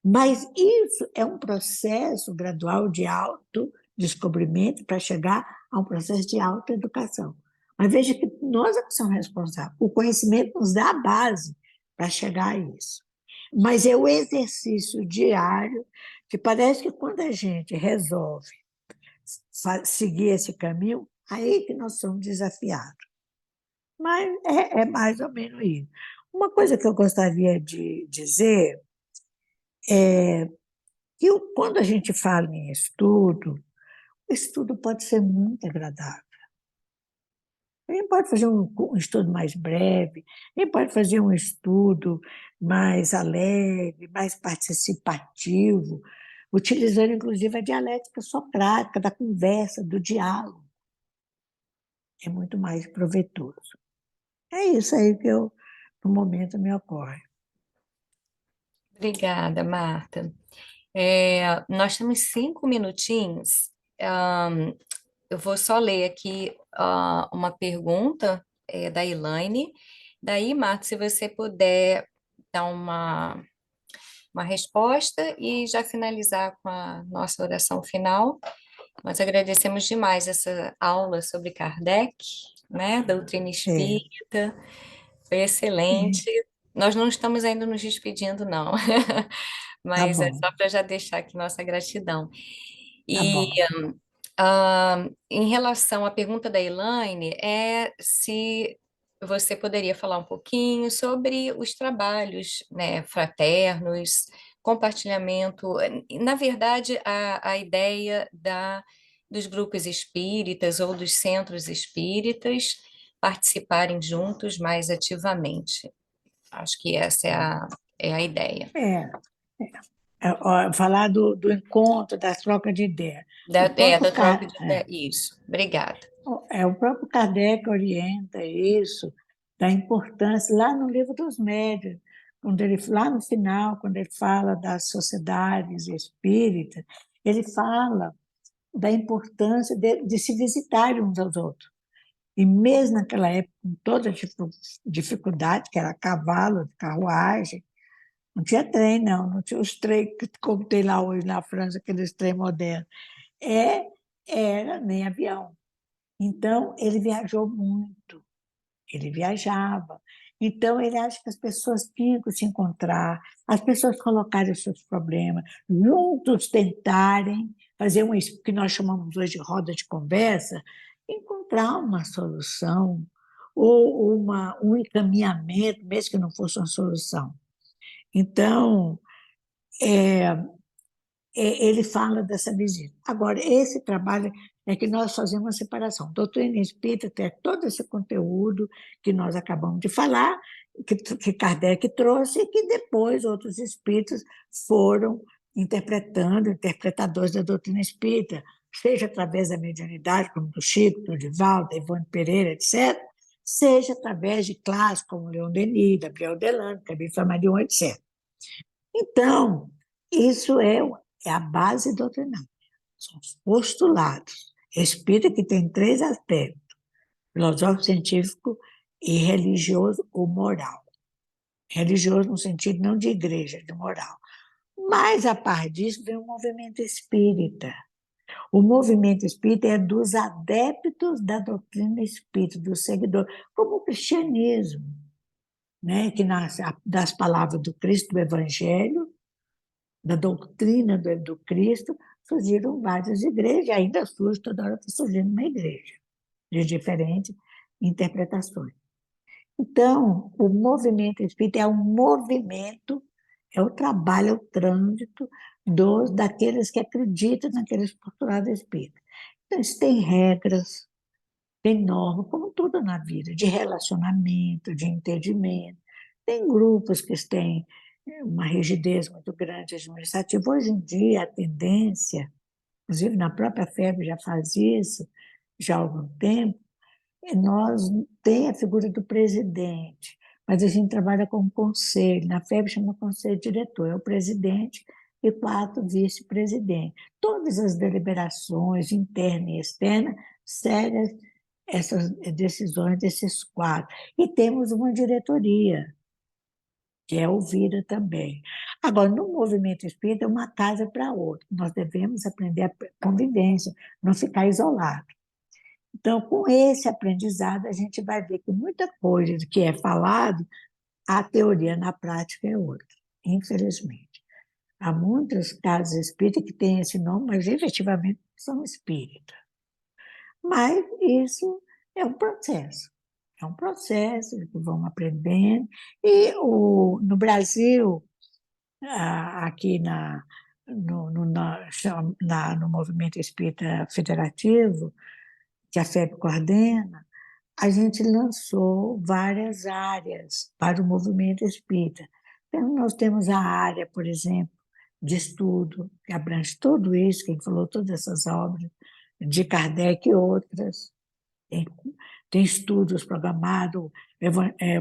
Mas isso é um processo gradual de autodescobrimento para chegar a um processo de autoeducação. Mas veja que nós é que somos responsáveis. O conhecimento nos dá a base para chegar a isso. Mas é o exercício diário que parece que quando a gente resolve seguir esse caminho, aí que nós somos desafiados. Mas é mais ou menos isso. Uma coisa que eu gostaria de dizer é que quando a gente fala em estudo, o estudo pode ser muito agradável. A gente pode fazer um estudo mais breve, a gente pode fazer um estudo mais alegre, mais participativo, utilizando, inclusive, a dialética socrática, da conversa, do diálogo. É muito mais proveitoso. É isso aí que eu no momento me ocorre. Obrigada, Marta. Nós temos 5 minutinhos. Eu vou só ler aqui uma pergunta da Elaine. Daí, Marta, se você puder dar uma resposta e já finalizar com a nossa oração final. Nós agradecemos demais essa aula sobre Kardec, né, doutrina espírita, foi excelente. Nós não estamos ainda nos despedindo, não, mas é bom, só para já deixar aqui nossa gratidão. tá E bom. em relação à pergunta da Elaine, se você poderia falar um pouquinho sobre os trabalhos, né, fraternos, compartilhamento, na verdade, a ideia dos grupos espíritas ou dos centros espíritas participarem juntos mais ativamente. Acho que essa é a ideia. Falar do encontro, da troca de ideia. Da troca de ideia. Isso, obrigada. O próprio Kardec orienta isso, da importância, lá no Livro dos Médiuns, lá no final, quando ele fala das sociedades espíritas, ele fala da importância de se visitarem uns aos outros. E mesmo naquela época, com toda a dificuldade, que era cavalo, carruagem, não tinha trem, não tinha os trens como tem lá hoje na França, aqueles trem modernos. Era nem avião. Então, ele viajou muito, ele viajava. Então, ele acha que as pessoas tinham que se encontrar, as pessoas colocarem os seus problemas, juntos tentarem fazer o que nós chamamos hoje de roda de conversa, encontrar uma solução ou um encaminhamento, mesmo que não fosse uma solução. Então, ele fala dessa visita. Agora, esse trabalho é que nós fazemos uma separação. Doutrina Espírita tem todo esse conteúdo que nós acabamos de falar, que Kardec trouxe e que depois outros espíritos foram interpretadores da doutrina espírita, seja através da mediunidade, como do Chico, do Divaldo, da Ivone Pereira, etc., seja através de clássicos como Leon Denis, Gabriel Delano, Camille Flammarion, etc. Então, isso é a base doutrinária. São os postulados. Espírita que tem 3 aspectos: filosófico, científico e religioso ou moral. Religioso no sentido não de igreja, de moral. Mas, a par disso, vem o movimento espírita. O movimento espírita é dos adeptos da doutrina espírita, dos seguidores, como o cristianismo, né? Que nasce das palavras do Cristo, do Evangelho, da doutrina do Cristo, surgiram várias igrejas, ainda surge, toda hora está surgindo uma igreja, de diferentes interpretações. Então, o movimento espírita é um movimento, é o trabalho, é o trânsito daqueles que acreditam naqueles postulados espíritas. Então, isso tem regras, tem normas, como tudo na vida, de relacionamento, de entendimento. Tem grupos que têm uma rigidez muito grande administrativa. Hoje em dia, a tendência, inclusive na própria FEB já faz isso, já há algum tempo, nós tem a figura do presidente, mas a gente trabalha com um conselho. Na FEB chama conselho diretor, é o presidente e 4 vice-presidentes. Todas as deliberações, interna e externa, seguem essas decisões desses 4. E temos uma diretoria, que é ouvida também. Agora, no movimento espírita, é uma casa para outra. Nós devemos aprender a convivência, não ficar isolado. Então, com esse aprendizado, a gente vai ver que muita coisa que é falado, a teoria na prática é outra, infelizmente. Há muitas casas espíritas que têm esse nome, mas efetivamente são espíritas. Mas isso é um processo. É um processo que vão aprendendo. E no Brasil, aqui no Movimento Espírita Federativo, que a FEB coordena, a gente lançou várias áreas para o movimento espírita. Então, nós temos a área, por exemplo, de estudo, que abrange tudo isso, que a gente falou, todas essas obras, de Kardec e outras. Tem estudos programados,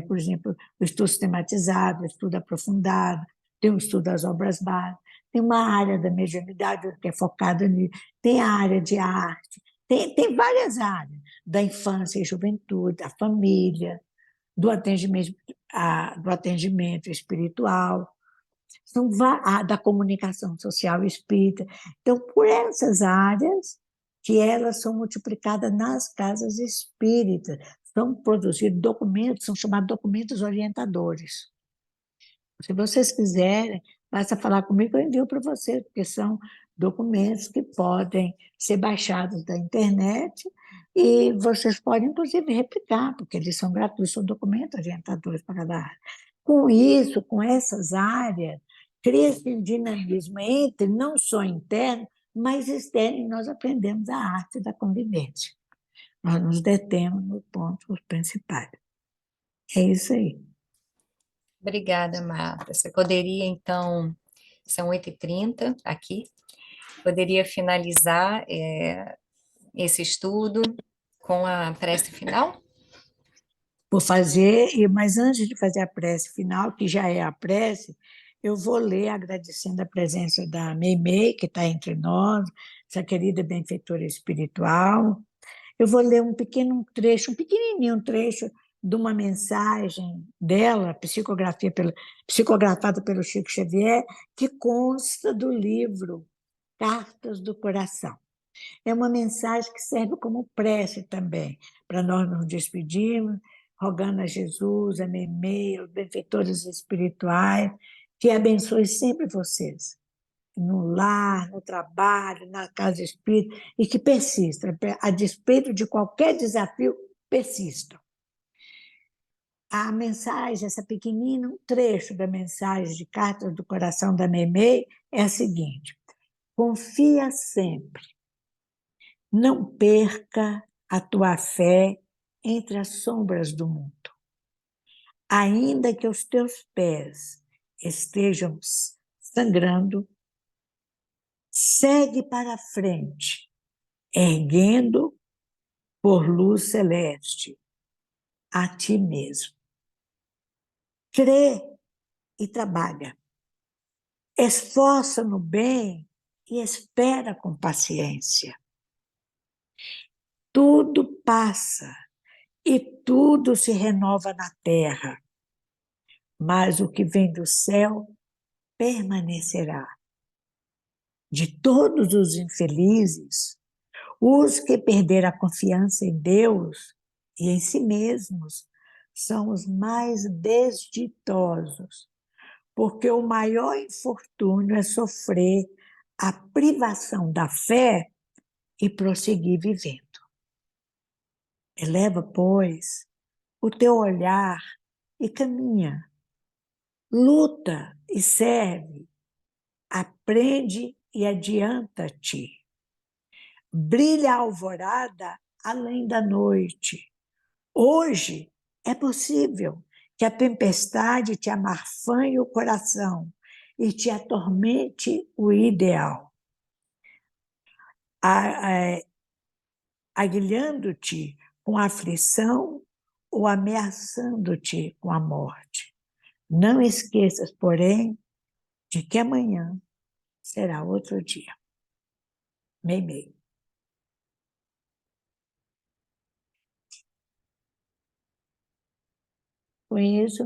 por exemplo, o estudo sistematizado, o estudo aprofundado, tem o estudo das obras básicas, tem uma área da mediunidade que é focada nisso, tem a área de arte, tem várias áreas, da infância e juventude, da família, do atendimento espiritual, da comunicação social espírita. Então, por essas áreas que elas são multiplicadas nas casas espíritas, são produzidos documentos, são chamados documentos orientadores. Se vocês quiserem, basta falar comigo, eu envio para vocês, porque são documentos que podem ser baixados da internet e vocês podem, inclusive, replicar, porque eles são gratuitos, são documentos orientadores para cada área. Com isso, com essas áreas, cria-se um dinamismo entre, não só interno, mas externo, e nós aprendemos a arte da convivência. Nós nos detemos nos pontos principais. É isso aí. Obrigada, Marta. Você poderia, então, são 8h30 aqui, poderia finalizar esse estudo com a prece final? Vou fazer, mas antes de fazer a prece final, que já é a prece, eu vou ler agradecendo a presença da Meimei, que está entre nós, essa querida benfeitora espiritual. Eu vou ler um pequeno trecho, um pequenininho trecho de uma mensagem dela, psicografada pelo Chico Xavier, que consta do livro Cartas do Coração. É uma mensagem que serve como prece também, para nós nos despedirmos, rogando a Jesus, a Meimei, os benfeitores espirituais, que abençoe sempre vocês, no lar, no trabalho, na casa espírita, e que persistam, a despeito de qualquer desafio, persistam. A mensagem, essa pequenina, um trecho da mensagem de Cartas do Coração da Meimei é a seguinte: confia sempre, não perca a tua fé entre as sombras do mundo. Ainda que os teus pés estejam sangrando, segue para a frente, erguendo por luz celeste a ti mesmo. Crê e trabalha. Esforça no bem e espera com paciência. Tudo passa e tudo se renova na terra, mas o que vem do céu permanecerá. De todos os infelizes, os que perderam a confiança em Deus e em si mesmos são os mais desditosos, porque o maior infortúnio é sofrer a privação da fé e prosseguir vivendo. Eleva, pois, o teu olhar e caminha. Luta e serve. Aprende e adianta-te. Brilha a alvorada além da noite. Hoje é possível que a tempestade te amarfanhe o coração e te atormente o ideal, aguilhando-te com a aflição ou ameaçando-te com a morte. Não esqueças, porém, de que amanhã será outro dia. Meimei. Com isso,